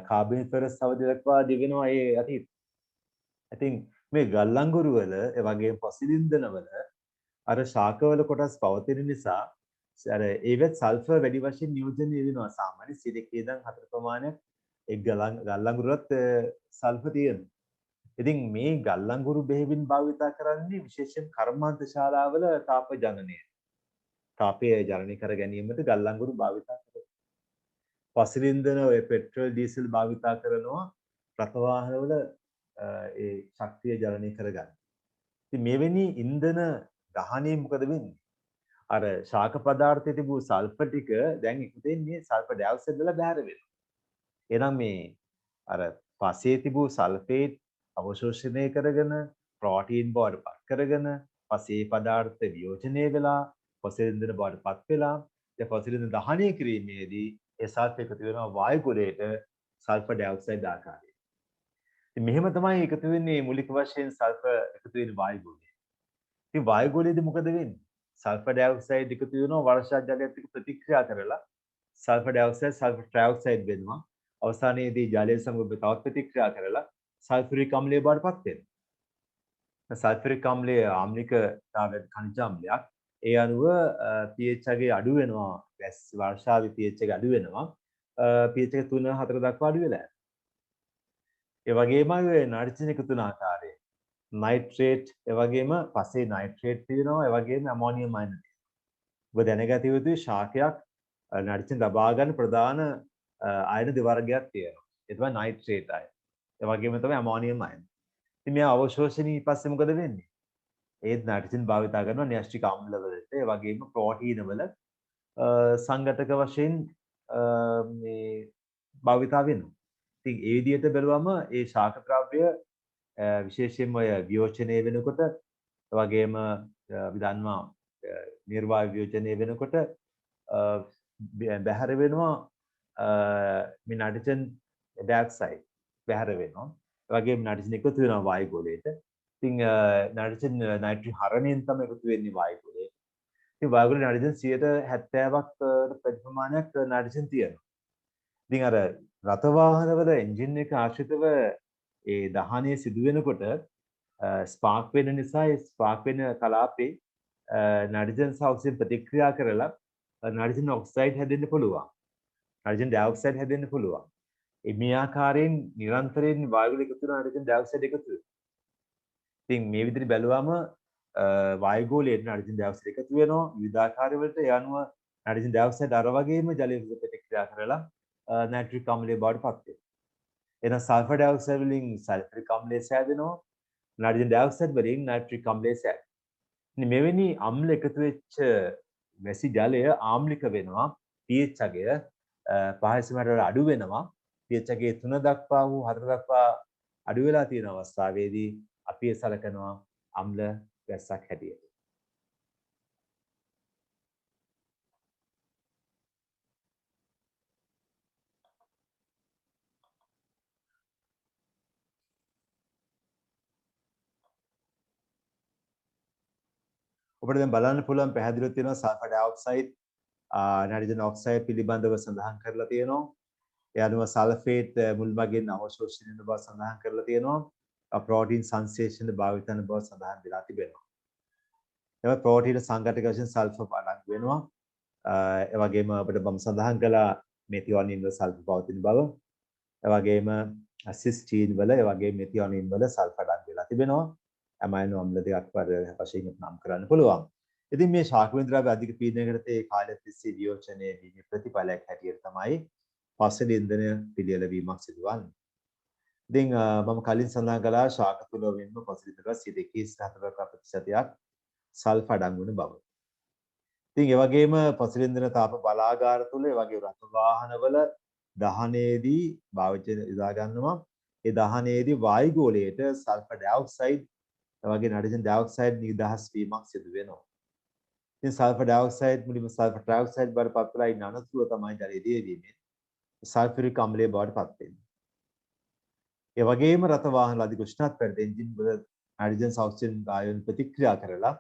කාබිෆරස් අවධිය දක්වා දිවෙනවා ඒ අතීතය. ඉතින් මේ ගල් අඟුරු වල ඒ වගේම ෆොසිල් ඉන්ධන වල අර ශාකවල කොටස් පවතින නිසා අර ඒවත් සල්ෆර් වැඩි වශයෙන් නියෝජනය වෙනවා. සාමාන්‍ය 1.4 ප්‍රමාණයක් ඒ ගල් අඟුරුවත් සල්ෆර් තියෙනවා. ඉතින් මේ ගල් අඟුරු බෙහෙවින් භාවිතා කරන්නේ විශේෂයෙන් කර්මාන්ත ශාලාවල තාප ජනනය. තාපය ජනනය කර ගැනීමට ගල් අඟුරු භාවිතා කරනවා. ෆොසිල් ඉන්ධන ඔය පෙට්‍රල් ඩීසල් භාවිතා කරනවා රථ වාහනවල ඒ ශක්තිය ජනනය කරගන්න. ඉතින් මෙවැනි ඉන්ධන දහනයේ මොකද වෙන්නේ? අර ශාක පදාර්ථයේ තිබූ සල්ෆර් ටික දැන් එකතු වෙන්නේ සල්ෆර් ඩයොක්සයිඩ් වල බැහැර වෙනවා. එහෙනම් මේ අර පසේ තිබූ සල්ෆේට් අවශෝෂණය කරගෙන ප්‍රෝටීන් බවට පත් කරගෙන පසේ පදාර්ථ වියෝජනය වෙලා ෆොසිල් ඉන්ධන බවට පත් වෙලා ඒ ෆොසිල් ඉන්ධන දහනය කිරීමේදී ඒ සල්ෆර් එකතු වෙනවා වායු ගොඩයට සල්ෆර් ඩයොක්සයිඩ් ආකාරයෙන්. ඉතින් මෙහෙම තමයි එකතු වෙන්නේ මූලික වශයෙන් සල්ෆර් එකතු වෙන වායු ගොඩය. ඉතින් වායු ගොඩයේදී මොකද වෙන්නේ? සල්ෆර් ඩයොක්සයිඩ් එකතු වෙනවා වර්ෂා ජලයත් එක්ක ප්‍රතික්‍රියා කරලා සල්ෆර් ඩයොක්සයිඩ් සල්ෆර් ට්‍රයොක්සයිඩ් වෙනවා. අවසානයේදී ජලය සමග තවත් ප්‍රතික්‍රියා කරලා සල්ෆරික් අම්ලය බවට පත් වෙනවා. සල්ෆරික් අම්ලය ආම්ලිකතාවය khනිජ අම්ලයක්. ඒ අනුව pH එකේ අඩු වෙනවා. වර්ෂාවේ pH එක අඩු වෙනවා. pH එක 3-4 දක්වා අඩු වෙලා යනවා. ඒ වගේමයි ඔය නයිට්‍රජන් එකතු වෙන ආකාරය. නයිට්‍රේට් ඒ වගේම පසේ නයිට්‍රේට් තියෙනවා. ඒ වගේම ඇමෝනියම් අයන තියෙනවා. ඔබ දැනගත යුතුයි ශාකයක් නයිට්‍රජන් ලබා ගන්න ප්‍රධාන අයන දෙවර්ගයක් තියෙනවා. ඒ තමයි නයිට්‍රේට් අයන. ඒ වගේම තමයි ඇමෝනියම් අයන. ඉතින් මේ අවශෝෂණී පස්සේ මොකද වෙන්නේ? ඒත් නයිට්‍රජන් භාවිතා කරනවා න්‍යෂ්ටික අම්ල වලට. ඒ වගේම ප්‍රෝටීන වල සංඝටක වශයෙන් මේ භාවිතා වෙනවා. ඉතින් ඒ විදිහට බැලුවම ඒ ශාක ද්‍රව්‍ය විශේෂයෙන්ම ඔය වියෝජනය වෙනකොට වගේම අපි දන්නවා නිර්වායු වියෝජනය වෙනකොට බැහැර වෙනවා මේ නයිට්‍රජන් ඩයොක්සයිඩ් බැහැර වෙනවා. ඒ වගේම නයිට්‍රජන් එකතු වෙනවා වායු ගෝලයට. ඉතින් නයිට්‍රජන් නයිට්‍රි හරණයෙන් තමයි එකතු වෙන්නේ වායු ගෝලයට. ඉතින් වායු ගෝලේ නයිට්‍රජන් 70%ක් ප්‍රමාණයක් නයිට්‍රජන් තියෙනවා. ඉතින් අර රථ වාහනවල එන්ජින් එක ආශ්‍රිතව ඒ දහනය සිදු වෙනකොට ස්පාර්ක් වෙන නිසා ඒ ස්පාර්ක් වෙන කලාපේ නයිට්‍රජන් සහ ඔක්සිජන් ප්‍රතික්‍රියා කරලා නයිට්‍රජන් ඔක්සයිඩ් හැදෙන්න පුළුවන්. නයිට්‍රජන් ඩයොක්සයිඩ් හැදෙන්න පුළුවන්. මේ ආකාරයෙන් නිරන්තරයෙන් වායු වල එකතු වෙන නයිට්‍රජන් ඩයොක්සයිඩ් එකතු වෙනවා. ඉතින් මේ විදිහට බැලුවම වායු ගෝලයේ නයිට්‍රජන් ඩයොක්සයිඩ් එකතු වෙනවා විවිධාකාර වලට. ඒ අනුව නයිට්‍රජන් ඩයොක්සයිඩ් අර වගේම ජලයේ ප්‍රතික්‍රියා කරලා නයිට්‍රික් අම්ලය බවට පත් වෙනවා. එහෙනම් සල්ෆර් ඩයොක්සයිඩ් වලින් සල්ෆරික් අම්ලය සෑදෙනවා. නයිට්‍රජන් ඩයොක්සයිඩ් වලින් නයිට්‍රික් අම්ලය සෑදෙනවා. ඉතින් මෙවැනි අම්ල එකතු වෙච්ච වැසි ජලය ආම්ලික වෙනවා. pH අගය 5 අඩු වෙනවා. pH අගය 3 දක්වා වූ 4 දක්වා අඩු වෙලා තියෙන අවස්ථාවේදී අපි සලකනවා අම්ල වැස්සක් හැටියට. ඔබට දැන් බලන්න පුළුවන් පැහැදිලිව තියෙනවා සල්ෆර් ඩයොක්සයිඩ් නයිට්‍රජන් ඔක්සයිඩ් පිළිබඳව සඳහන් කරලා තියෙනවා. ඒ අනුව සල්ෆේට් මුල්මගින් අවශෝෂණය වෙන බව සඳහන් කරලා තියෙනවා. ප්‍රෝටීන් සංශ්ලේෂණ භාවිතන බව සඳහන් වෙලා තිබෙනවා. එම ප්‍රෝටීන සංඝටක වශයෙන් සල්ෆර් අඩංගු වෙනවා. ඒ වගේම අපිට මම සඳහන් කළා මෙතියොනින් වල සල්ෆර් පවතින බව. ඒ වගේම සිස්ටීන් වල ඒ වගේම මෙතියොනින් වල සල්ෆර් අඩංගු වෙලා තිබෙනවා. ඇමයිනෝ අම්ල දෙකක් වශයෙන් නම් කරන්න පුළුවන්. ඉතින් මේ ශාකවින් ද්‍රව්‍ය අධික පීඩනයකට ඒ කාලය තිස්සේ වියෝජනයේ වීමේ ප්‍රතිඵලයක් හැටියට තමයි පස්වෙනි ඉන්ධන පිළියෙල වීමක් සිදුවන්නේ. ඉතින් මම කලින් සඳහන් කළා ශාක තුල වෙනම පස්වෙනි ඉන්ධන 2.4% සල්ෆර් අඩංගු වෙන බව. ඉතින් ඒ වගේම පස්වෙනි ඉන්ධන තාප බලාගාර තුල ඒ වගේ රථ වාහනවල දහනයේදී භාවිත යොදා ගන්නවා. ඒ දහනයේදී වායු ගෝලයට සල්ෆර් ඩයොක්සයිඩ් ඒ වගේ නයිට්‍රජන් ඩයොක්සයිඩ් නිදහස් වීමක් සිදු වෙනවා. ඉතින් සල්ෆර් ඩයොක්සයිඩ් මුලින්ම සල්ෆර් ට්‍රයිऑක්සයිඩ් බවට පත් වෙලා ඉන්න අනතුරුව තමයි ජලයේ දියවීමෙන් සල්ෆරික් අම්ලය බවට පත් වෙන්නේ. ඒ වගේම රථ වාහන අධික උෂ්ණත්වයට එන්ජින් වල නයිට්‍රජන් ඔක්සිජන් ආයන ප්‍රතික්‍රියා කරලා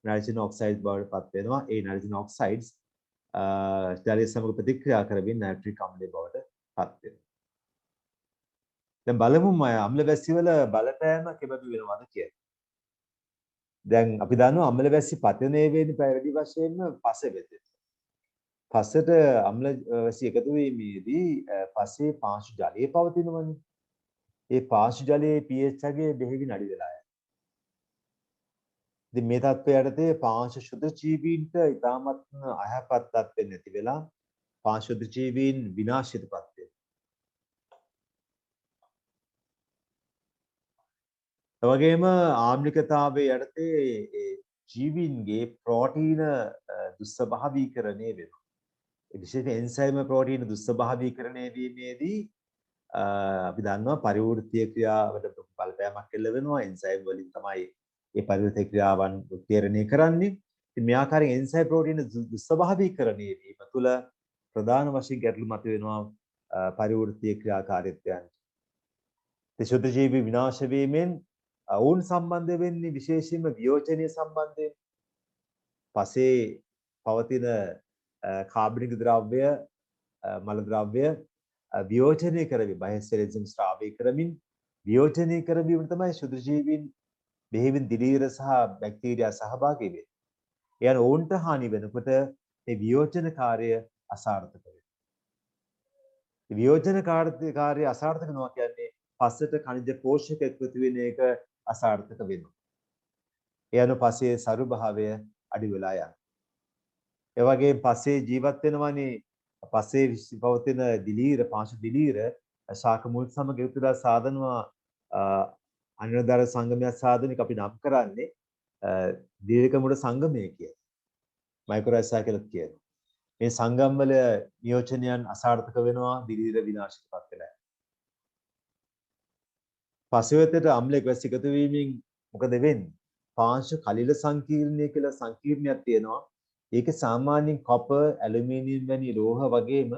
නයිට්‍රජන් ඔක්සයිඩ් බවට පත් වෙනවා. ඒ නයිට්‍රජන් ඔක්සයිඩ්ස් ජලයේ සමග ප්‍රතික්‍රියා කරමින් නයිට්‍රික් අම්ලය බවට පත් වෙනවා. දැන් බලමු අම්ල වැසි වල බලපෑම කෙබඳු වෙනවද කියලා. දැන් අපි දන්නවා අම්ල වැසි පතනය වෙන්නේ වැඩි වශයෙන්ම පස වෙත. පසට අම්ල වැසි එකතු වීමේදී පසේ පාංශු ජලයේ පවතිනවනේ. ඒ පාංශු ජලයේ pH අගය බෙහෙවින් අඩු වෙලා යනවා. ඉතින් මේ තත්ත්වය යටතේ පාංශු ශුද්ධ ජීවීන්ට ඉතාමත්ම අයහපත් තත්ත්වෙ නැති වෙලා පාංශු ශුද්ධ ජීවීන් විනාශයටපත් වෙනවා. ඒ වගේම ආම්ලිකතාවයේ යටතේ ජීවීන්ගේ ප්‍රෝටීන දුස්වභාවීකරණය වෙනවා. විශේෂයෙන් එන්සයිම ප්‍රෝටීන දුස්වභාවීකරණය වීමේදී අපි දන්නවා පරිවෘත්තීය ක්‍රියාවට බලපෑමක් එල්ල වෙනවා. එන්සයිම් වලින් තමයි මේ පරිවෘත්තීය ක්‍රියාවන් උත්තේජනය කරන්නේ. ඉතින් මේ ආකාරයෙන් එන්සයිම් ප්‍රෝටීන දුස්වභාවීකරණය වීම තුළ ප්‍රධාන වශයෙන් ගැටලු මතුවෙනවා පරිවෘත්තීය ක්‍රියාකාරීත්වයන්. ඒ ශුද්ධ ජීවි විනාශ වීමෙන් ඔවුන් සම්බන්ධ වෙන්නේ විශේෂයෙන්ම වියෝජනීය සම්බන්ධයෙන්. පසේ පවතින කාබනික ද්‍රව්‍ය මල ද්‍රව්‍ය වියෝජනය කරවි බහිස්තර එන්සයිම් ස්‍රාවය කරමින් වියෝජනය කරවීම තමයි ශුද්ධ ජීවීන් බෙහෙවින් දිලීර සහ බැක්ටීරියා සහභාගී වෙන්නේ. ඒ අනුව ඔවුන්ට හානි වෙනකොට මේ වියෝජන කාර්ය අසාර්ථක වෙනවා. මේ වියෝජන කාර්ය අසාර්ථක වෙනවා කියන්නේ පස්සට khනිජ පෝෂක එකතු වෙන එක අසාර්ථක වෙනවා. ඒ අනුව පසේ සරු භාවය අඩු වෙලා යනවා. ඒ වගේම පසේ ජීවත් වෙනවනේ පසේ පවතින දිලීර පාංශු දිලීර ශාක මුල් සමග යුතුලා සාදනවා අනිරදර සංගමයක් සාදනයක අපි නම් කරන්නේ දීර්ඝ මුඩ සංගමය කියලා. මයික්‍රෝරයිසා කියලා කියනවා. මේ සංගම් වල නියෝජනයන් අසාර්ථක වෙනවා දිලීර විනාශයටපත් වෙලා. පසුවෙතට අම්ලයක් වැසි එකතු වීමෙන් මොකද වෙන්නේ? පාංශු කලිල සංකීර්ණය කියලා සංකීර්ණයක් තියෙනවා. ඒක සාමාන්‍යයෙන් කොපර්, ඇලුමිනියම් වැනි ලෝහ වගේම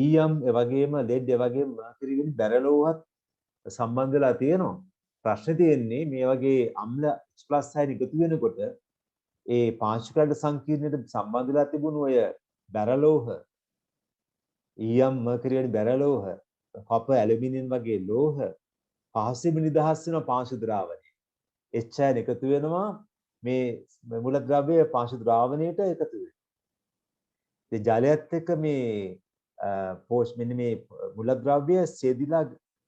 ඊයම් ඒ වගේම ලෙඩ් ඒ වගේම මර්කරි වැනි බැරලෝහත් සම්බන්ධ වෙලා තියෙනවා. ප්‍රශ්නේ තියෙන්නේ මේ වගේ අම්ල H+ අයන එකතු වෙනකොට ඒ පාංශු කලිල සංකීර්ණයට සම්බන්ධ වෙලා තිබුණු ඔය බැරලෝහ ඊයම් මර්කරි වැනි බැරලෝහ කොපර්, ඇලුමිනියම් වගේ ලෝහ පහසුවෙන් නිදහස් වෙන පාංශු ද්‍රාවණය. H අයන එකතු වෙනවා මේ මුල ද්‍රව්‍ය පාංශු ද්‍රාවණයට එකතු වෙනවා. ඒ ජලයත් එක්ක මේ පෝෂ් මෙන්න මේ මුල ද්‍රව්‍ය සෙදිලා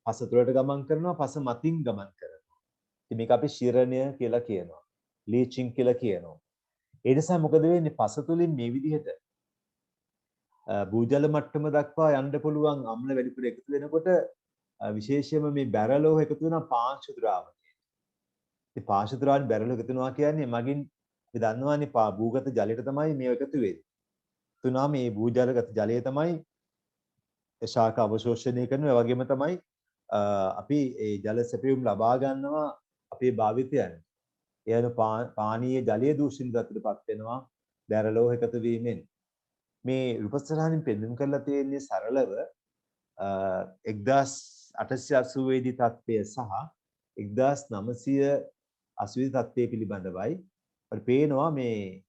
පස තුළට ගමන් කරනවා පස මතින් ගමන් කරනවා. ඉතින් මේක අපි ශිරණය කියලා කියනවා. ලීචින් කියලා කියනවා. ඒ නිසා මොකද වෙන්නේ පස තුලින් මේ විදිහට භූජල මට්ටම දක්වා යන්න පුළුවන් අම්ල වැඩිපුර එකතු වෙනකොට විශේෂයෙන්ම මේ බැරලෝහ එකතු වෙන පාංශු ද්‍රාවණය. ඉතින් පාංශු ද්‍රාවණ බැරලෝහ එකතු වෙනවා කියන්නේ මගින් අපි දන්නවානේ භූගත ජලයට තමයි මේ එකතු වෙන්නේ. තුනා මේ භූජලගත ජලය තමයි ශාක අවශෝෂණය කරනවා. ඒ වගේම තමයි අපි ඒ ජල සැපයුම් ලබා ගන්නවා අපේ භාවිතයන්. ඒ අනුව පානීය ජලයේ දූෂිත තත්ත්වයටපත් වෙනවා බැරලෝහ එකතු වීමෙන්. මේ රූපසරහනින් පෙන්වන්න කරලා තියෙන්නේ සරලව 1880 දී තත්ත්වය සහ 1980 දී තත්ත්වය පිළිබඳවයි. අපිට පේනවා මේ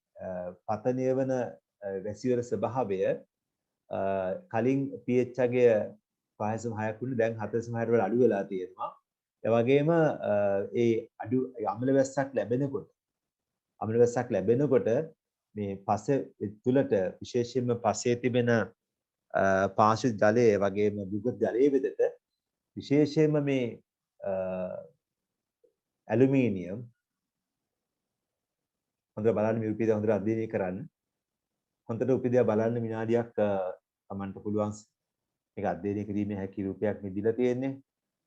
පතනය වන වැසිවර ස්වභාවය කලින් pH අගය 5.6ක් වුණේ දැන් 4.6ට වඩා අඩු වෙලා තියෙනවා. ඒ වගේම ඒ අඩු අම්ල වැස්සක් ලැබෙනකොට මේ පස තුලට විශේෂයෙන්ම පසේ තිබෙන පාංශු ජලය වගේම භූගත ජලයේ වෙදට විශේෂයෙන්ම මේ ඇලුමිනියම් හොඳට බලන්න මේ උපිරිය හොඳට අධ්‍යයනය කරන්න. හොඳට උපිරිය බලන්න විනාඩියක් තමන්ට පුළුවන් මේක අධ්‍යයනය කිරීමේ හැකි රූපයක් මෙදිලා තියෙන්නේ.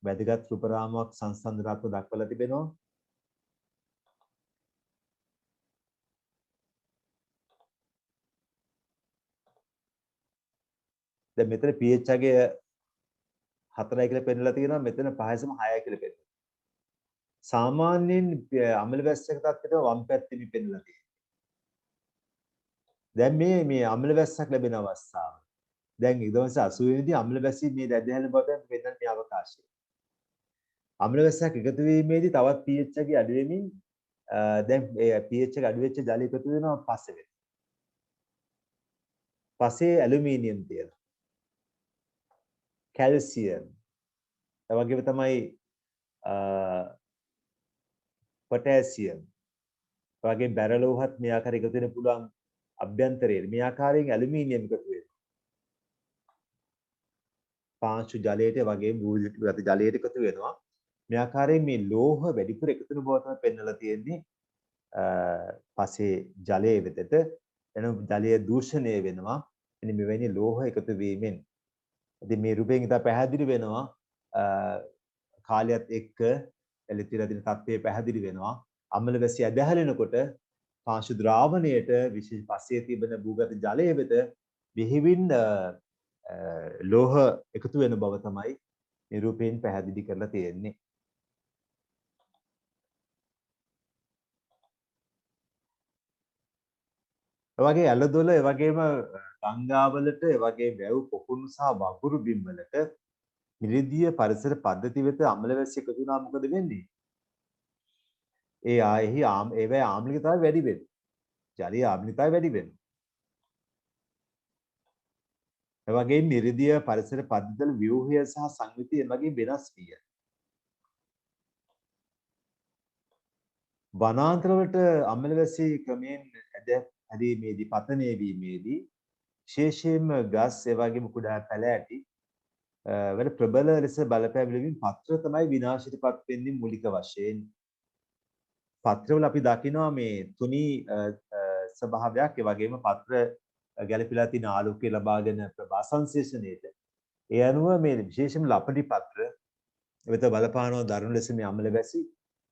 වැදගත් රූප රාමුවක් සංසන්දනාත්මක දක්වලා තිබෙනවා. දැන් මෙතන pH අගය 4යි කියලා පෙන්නලා තියෙනවා. මෙතන 5.6යි කියලා පෙන්නනවා. සාමාන්‍යයෙන් අම්ල වැස්සක තත්ත්වයට වම් පැත්තේ මේ පෙන්නලා තියෙනවා. දැන් මේ අම්ල වැස්සක් ලැබෙන අවස්ථාව. දැන් 1980 දී අම්ල වැස්සී මේ දැඩහැලෙන බව පෙන්වන මේ අවකාශය. අම්ල වැස්සක් එකතු වීමේදී තවත් pH එක අඩු වෙමින් දැන් ඒ pH එක අඩු වෙච්ච ජලය එකතු වෙනවා පස්සේ. පස්සේ ඇලුමිනියම් තියෙනවා. කැල්සියම්. ඒ වගේම තමයි පොටෑසියම්. ඒ වගේම බැරලෝහත් මේ ආකාරයට එකතු වෙන්න පුළුවන් අභ්‍යන්තරයේ මේ ආකාරයෙන් ඇලුමිනියම් එකතු වෙනවා. පාංශු ජලයට වගේම භූගත ජලයට එකතු වෙනවා. මේ ආකාරයෙන් මේ ලෝහ වැඩිපුර එකතු වෙන බව තමයි පෙන්වලා තියෙන්නේ. පස්සේ ජලයේ වෙතට එන ජලය දූෂණය වෙනවා. එනි මෙවැනි ලෝහ එකතු වීමෙන්. ඉතින් මේ රූපයෙන් ඉතා පැහැදිලි වෙනවා කාලයත් එක්ක එලිතිලා දින තත්ත්වය පැහැදිලි වෙනවා. අම්ල වැසි ඇදහැලෙනකොට පාංශු ද්‍රාවණයට විශේෂ පස්සේ තිබෙන භූගත ජලය වෙත බෙහෙවින් ලෝහ එකතු වෙන බව තමයි මේ රූපයෙන් පැහැදිලි කරලා තියෙන්නේ. ඒ වගේ ඇලදොල ඒ වගේම ගංගාවලට ඒ වගේ වැව් පොකුණු සහ වගුරු බිම් වලට මිලිදිය පරිසර පද්ධති වෙත අම්ල වැසි එකතු වුණා මොකද වෙන්නේ? ඒවැ ආම්ලිකතාවය වැඩි වෙනවා. ජලීය ආම්ලිකතාවය වැඩි වෙනවා. ඒ වගේම මිරිදිය පරිසර පද්ධතිවල ව්‍යුහය සහ සංයුතිය වගේ වෙනස් විය. වනාන්තරවලට අම්ල වැසි ක්‍රමයෙන් ඇදීමේදී පතනය වීමේදී විශේෂයෙන්ම ගස් ඒ වගේම කුඩා පැල ඇති වල ප්‍රබල ලෙස බලපෑම් පත්‍ර තමයි විනාශයටපත් වෙන්නේ මූලික වශයෙන්. පත්‍රවල අපි දකිනවා මේ තුනී ස්වභාවයක් ඒ වගේම පත්‍ර ගැළපීලා තියෙන ආලෝකය ලබාගෙන ප්‍රභා සංශ්ලේෂණයට ඒ අනුව මේ විශේෂම ලපටි පත්‍ර වෙත බලපානව දරුණු ලෙස මේ අම්ල වැසි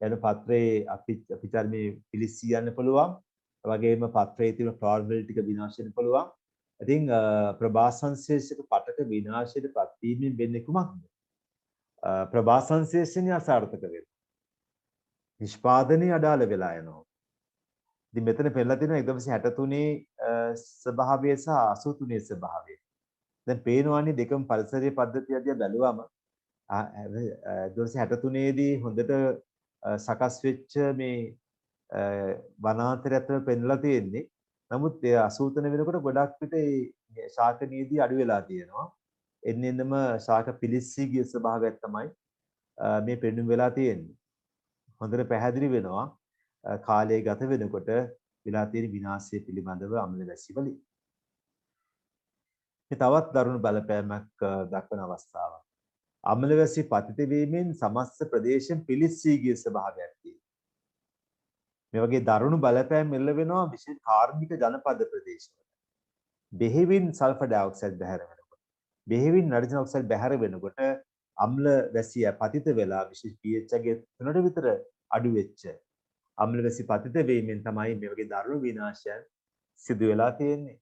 යන පත්‍රයේ අපිට මේ පිලිස්සී යන්න පුළුවන්. ඒ වගේම පත්‍රයේ තියෙන ප්‍රෝබබිලිටි ටික විනාශ වෙන්න පුළුවන්. ඉතින් ප්‍රභා සංශ්ලේෂක පටක විනාශයටපත් වීමෙන් වෙන්නේ කුමක්ද? ප්‍රභා සංශ්ලේෂණය අසාර්ථක වෙනවා. නිෂ්පාදනය අඩාල වෙලා යනවා. ඉතින් මෙතන පෙන්නලා තියෙනවා 1963 ස්වභාවය සහ 83 ස්වභාවය. දැන් පේනවානේ දෙකම පරිසරීය පද්ධතිය අධ්‍යා බැලුවම 1963 දී හොඳට සකස් වෙච්ච මේ වනාන්තරයත් පෙන්නලා තියෙන්නේ. නමුත් 83 වෙනකොට ගොඩක් විට මේ ශාක නීති අඩු වෙලා තියෙනවා. එන්නෙන්නම ශාක පිලිස්සී ගිය ස්වභාවයක් තමයි මේ පෙන්නුම් වෙලා තියෙන්නේ. හොඳට පැහැදිලි වෙනවා කාලය ගත වෙනකොට වෙලා තියෙන විනාශය පිළිබඳව අම්ල වැසි වලින්. මේ තවත් දරුණු බලපෑමක් දක්වන අවස්ථාවක්. අම්ල වැසි පතිත වීමෙන් සමස්ත ප්‍රදේශයෙන් පිලිස්සී ගිය ස්වභාවයක් තියෙනවා. මේ වගේ දරුණු බලපෑම් එල්ල වෙනවා විශේෂ කාර්මික ජනපද ප්‍රදේශවල. බෙහෙවින් සල්ෆර් ඩයොක්සයිඩ් බැහැර වෙනකොට, බෙහෙවින් නයිට්‍රජන් ඔක්සයිඩ් බැහැර වෙනකොට අම්ල වැසිය පතිත වෙලා විශේෂ pH එකේ 3ට විතර අඩු වෙච්ච අම්ල වැසි පතිත වීමෙන් තමයි මේ වගේ දරුණු විනාශයන් සිදු වෙලා තියෙන්නේ.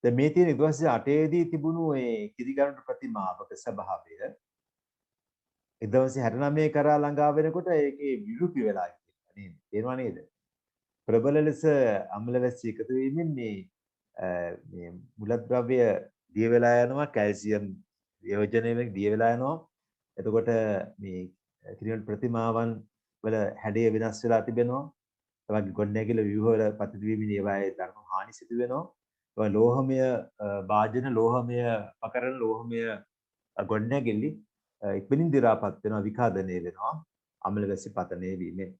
දැන් මේ තියෙන 1908 දී තිබුණු ඒ කිරිගරුඬ ප්‍රතිමාවක ස්වභාවය 1969 කරා ළඟා වෙනකොට ඒකේ විරූපී වෙලා ඉන්නවා නේද? තේරෙනව නේද? ප්‍රබල ලෙස අම්ල වැසි එකතු වීමෙන් මේ මුලද්‍රව්‍ය දිය වෙලා යනවා, කැල්සියම් යෝජනය වෙන දිය වෙලා යනවා. එතකොට මේ කිරියොත් ප්‍රතිමාවන් වල හැඩය වෙනස් වෙලා තිබෙනවා. ඒ වගේ ගොඩනැගිලි ව්‍යුහවල පතිත වීමෙන් ඒවායේ ධර්ම හානි සිදු වෙනවා. ඒ වගේ ලෝහමය වාදන ලෝහමය පකරන ලෝහමය ගොඩනැගිලි ඉක්මනින් දි รา පත් වෙනවා විකාදනය වෙනවා අම්ලවැසි පතනය වීමෙන්.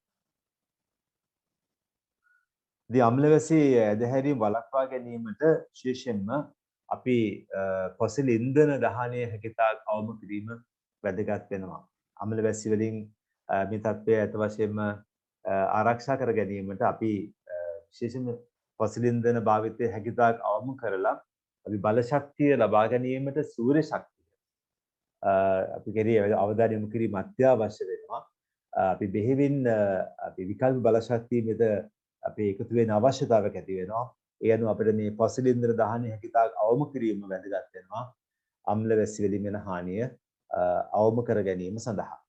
ඉතින් අම්ලවැසි ඇදහැරීම වළක්වා ගැනීමට විශේෂයෙන්ම අපි ෆොසිල් ඉන්ධන දහනය හැකියතාක් අවම කිරීම වැදගත් වෙනවා. අම්ලවැසි වලින් මේ තත්ත්වය අත වශයෙන්ම ආරක්ෂා කර ගැනීමට අපි විශේෂයෙන්ම ෆොසිල් ඉන්ධන භාවිතය හැකියතාක් අවම කරලා අපි බල ශක්තිය ලබා ගැනීමට සූර්ය ශක්තිය අපි කෙරෙහි අවධානය යොමු කිරීම අත්‍යවශ්‍ය වෙනවා. අපි බෙහෙවින් අපි විකල්ප බල ශක්තිය මෙත අපි එකතු වෙන අවශ්‍යතාවයක් ඇති වෙනවා. ඒ අනුව අපිට මේ ෆොසිල් ඉන්ධන දහනය හැකියතාක් අවම කිරීම වැදගත් වෙනවා. අම්ල වැසි වලින් වෙන හානිය අවම කර ගැනීම සඳහා.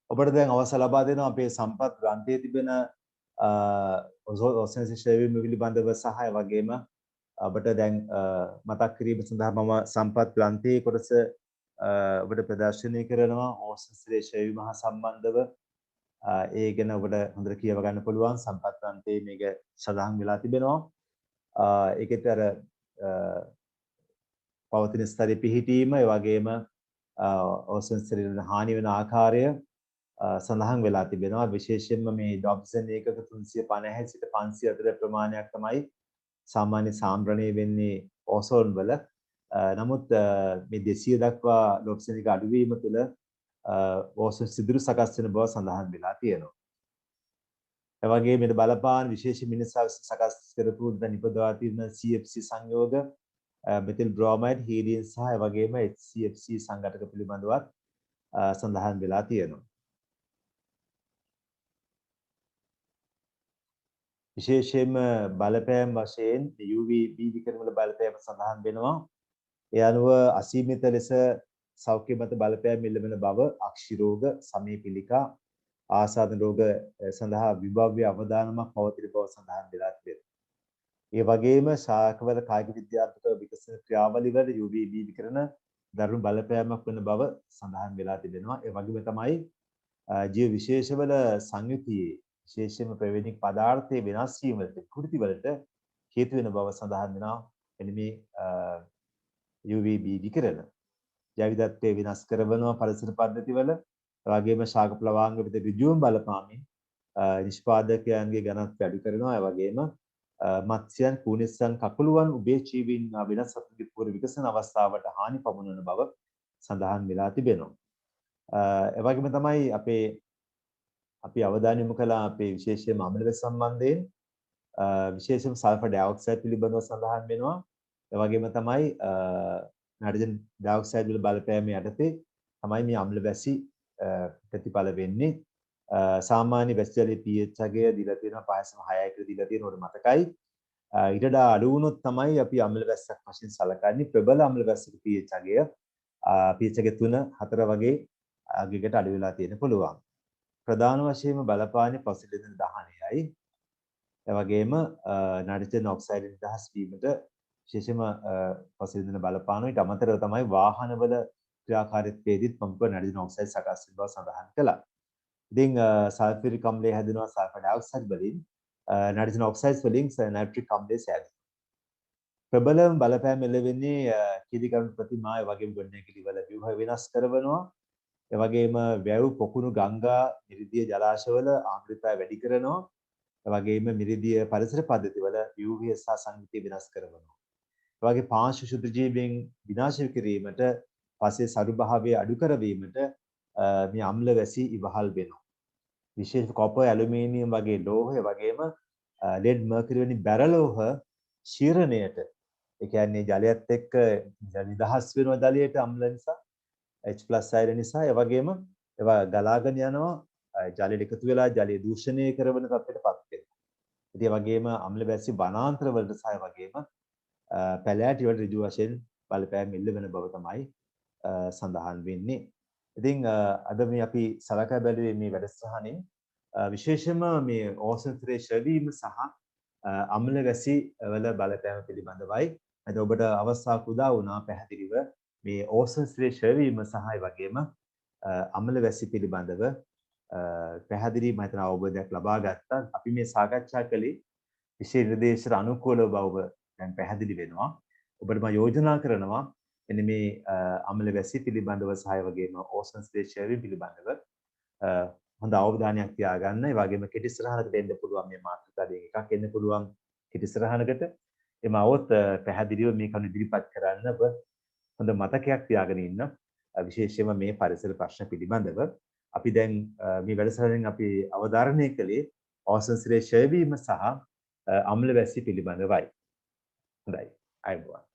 ඔබට දැන් අවසර ලබා දෙනවා අපේ සම්පත් ග්‍රන්ථයේ තිබෙන ඔසෙන්සි ෂෙවීම පිළිබඳව සහ ඒ වගේම ඔබට දැන් මතක් කිරීම සඳහා මම සම්පත් ග්‍රන්ථයේ කොටස ඔබට ප්‍රදර්ශනය කරනවා ඕසෙන්සි ෂෙවීම හා සම්බන්ධව ඒ ගැන ඔබට හොඳට කියව ගන්න පුළුවන් සම්පත් ග්‍රන්ථයේ මේක සඳහන් වෙලා තිබෙනවා ඒකෙත් අර පවතින ස්තරය පිහිටීම ඒ වගේම ඕසෙන්සි හානි වෙන ආකාරය සඳහන් වෙලා තිබෙනවා විශේෂයෙන්ම මේ ඩොබ්සන් ඒකක 350 සිට 500 අතර ප්‍රමාණයක් තමයි සාමාන්‍ය සාම්බ්‍රණය වෙන්නේ ඕසෝන් වල නමුත් මේ 200 දක්වා ඩොබ්සන් එක අඩුවීම තුළ ඕසෝන් සිදුරු සකස් වෙන බව සඳහන් වෙලා තියෙනවා ඒ වගේ මේ බලපාන විශේෂ මිනිසා සකස් කරපු දැන් ඉපදවා තියෙන CFC සංයෝග මෙතිල් බ්‍රෝමයිඩ් හීලියම් සහ ඒ වගේම HCFC සංඝටක පිළිබඳවත් සඳහන් වෙලා තියෙනවා විශේෂයෙන්ම බලපෑම් වශයෙන් UVB විකිරණ වල බලපෑම සඳහන් වෙනවා. ඒ අනුව අසීමිත ලෙස සෞඛ්‍ය මත බලපෑම් එල්ලවෙන බව අක්ෂි රෝග, සමී පිළිකා, ආසාදන රෝග සඳහා විභව්‍ය අවදානමක් පවතින බව සඳහන් වෙලා තිබෙනවා. ඒ වගේම ශාකවල කායික විද්‍යාත්මක විකසන ක්‍රියාවලි වල UVB විකිරණ දරුණු බලපෑමක් වන බව සඳහන් වෙලා තිබෙනවා. ඒ වගේම තමයි ජීව විශේෂවල සංයුතියේ විශේෂයෙන්ම ප්‍රවේණික පදාර්ථයේ වෙනස් වීම වලට කෘති වලට හේතු වෙන බව සඳහන් වෙනවා. එනි මේ UVB විකිරණ ජෛවිකත්වයේ විනාශ කරනවා පරිසර පද්ධතිවල වගේම ශාක ප්ලවාංග විද ඍජුවම බලපාමින් නිෂ්පාදකයන්ගේ ඝනත්වය අඩු කරනවා. ඒ වගේම මත්ස්‍යයන්, කුණිස්සන්, කකුළුවන්, උභයජීවීන් වෙනස් සතුන්ගේ පූර්ව විකසන අවස්ථාවට හානි පමුණවන බව සඳහන් වෙලා තිබෙනවා. ඒ වගේම තමයි අපි අවධානය යොමු කළා අපේ විශේෂයෙන්ම අම්ලවැසි සම්බන්ධයෙන් විශේෂයෙන්ම සල්ෆර් ඩයොක්සයිඩ් පිළිබඳව සඳහන් වෙනවා. ඒ වගේම තමයි නයිට්‍රජන් ඩයොක්සයිඩ් වල බලපෑම යටතේ තමයි මේ අම්ලවැසි ප්‍රතිඵල වෙන්නේ. සාමාන්‍ය වැසි ජලයේ pH අගය දීලා තියෙනවා 5.6 කියලා දීලා තියෙනවට මතකයි. ඊට වඩා අඩු වුණොත් තමයි අපි අම්ලවැස්සක් වශයෙන් සලකන්නේ. ප්‍රබල අම්ලවැස්සක pH අගය pH අගය 3-4 වගේ අගයකට අඩු වෙලා තියෙන පුළුවන්. ප්‍රධාන වශයෙන්ම බලපාන්නේ ෆොසිල් ඉන්ධන දහනයයි. ඒ වගේම නයිට්‍රජන් ඔක්සයිඩ් නිදහස් වීමට විශේෂයෙන්ම ෆොසිල් ඉන්ධන බලපානවා. ඊට අමතරව තමයි වාහනවල ක්‍රියාකාරීත්වයේදීත් පම්ප නයිට්‍රජන් ඔක්සයිඩ් සකස් වෙන බව සඳහන් කළා. ඉතින් සල්ෆරික් අම්ලය හැදෙනවා සල්ෆර් ඩයොක්සයිඩ් වලින් නයිට්‍රජන් ඔක්සයිඩ් වලින් නයිට්‍රික් අම්ලය හැදෙනවා. ප්‍රබලම බලපෑම එළවෙන්නේ කීදිකරණ ප්‍රතිමා ඒ වගේම ගොඩනැගිලි වල ව්‍යුහ වෙනස් කරනවා. ඒ වගේම වැව් පොකුණු ගංගා මිරිදිය ජලාශවල ආර්ද්‍රතාවය වැඩි කරනවා. ඒ වගේම මිරිදිය පරිසර පද්ධතිවල UV සහ සංයුතිය වෙනස් කරනවා. ඒ වගේ පාංශු ශුද්ධ ජීවීන් විනාශ කිරීමට පස්සේ සරුභාවය අඩු කරවීමට මේ අම්ල වැසි ඉවහල් වෙනවා. විශේෂ කොපර් ඇලුමිනියම් වගේ ලෝහ ඒ වගේම ලෙඩ් මර්කියරි වැනි බැරලෝහ ශීරණයට ඒ කියන්නේ ජලයත් එක්ක නිදහස් වෙනවා ජලයට අම්ල නිසා H+ අයන නිසා ඒ වගේම ඒවා ගලාගෙන යනවා ජලයට එකතු වෙලා ජලය දූෂණය කරන තත්ත්වයටපත් වෙනවා. ඉතින් ඒ වගේම අම්ල වැසි වනාන්තර වලට සහ වගේම පැලෑටි වලට ඍජු වශයෙන් බලපෑම් එල්ල වෙන බව තමයි සඳහන් වෙන්නේ. ඉතින් අද මේ අපි සලකා බැලුවේ මේ වැඩසටහනින් විශේෂයෙන්ම මේ ඕසන් ස්තරයේ ශවීම සහ අම්ල වැසි වල බලපෑම පිළිබඳවයි. අද ඔබට අවස්ථාවක් උදා වුණා පැහැදිලිව මේ ඕසන් ස්තරයේ ශවීම සහ ඒ වගේම අම්ල වැසි පිළිබඳව පැහැදිලි මම හිතන අවබෝධයක් ලබා ගත්තා. අපි මේ සාකච්ඡා කළේ විශේෂ නිර්දේශයට අනුකූලව බව දැන් පැහැදිලි වෙනවා. ඔබට මම යෝජනා කරනවා එන්න මේ අම්ල වැසි පිළිබඳව සහ වගේම ඕසන් ස්තරයේ ශවීම පිළිබඳව හොඳ අවධානයක් තියාගන්න. ඒ වගේම කෙටි ඉස්සරහකට එන්න පුළුවන් මේ මාතෘකාවෙන් එකක් එන්න පුළුවන් කෙටි ඉස්සරහකට. එම આવොත් පැහැදිලිව මේ කරුණු ඉදිරිපත් කරන්න ඔබ හොඳ මතකයක් තියාගෙන ඉන්න. විශේෂයෙන්ම මේ පරිසර ප්‍රශ්න පිළිබඳව අපි දැන් මේ වැඩසටහනෙන් අපි අවධාරණය කළේ ඕසන් ස්තරයේ ඡය වීම සහ අම්ල වැසි පිළිබඳවයි. හොඳයි. අයබෝවන්.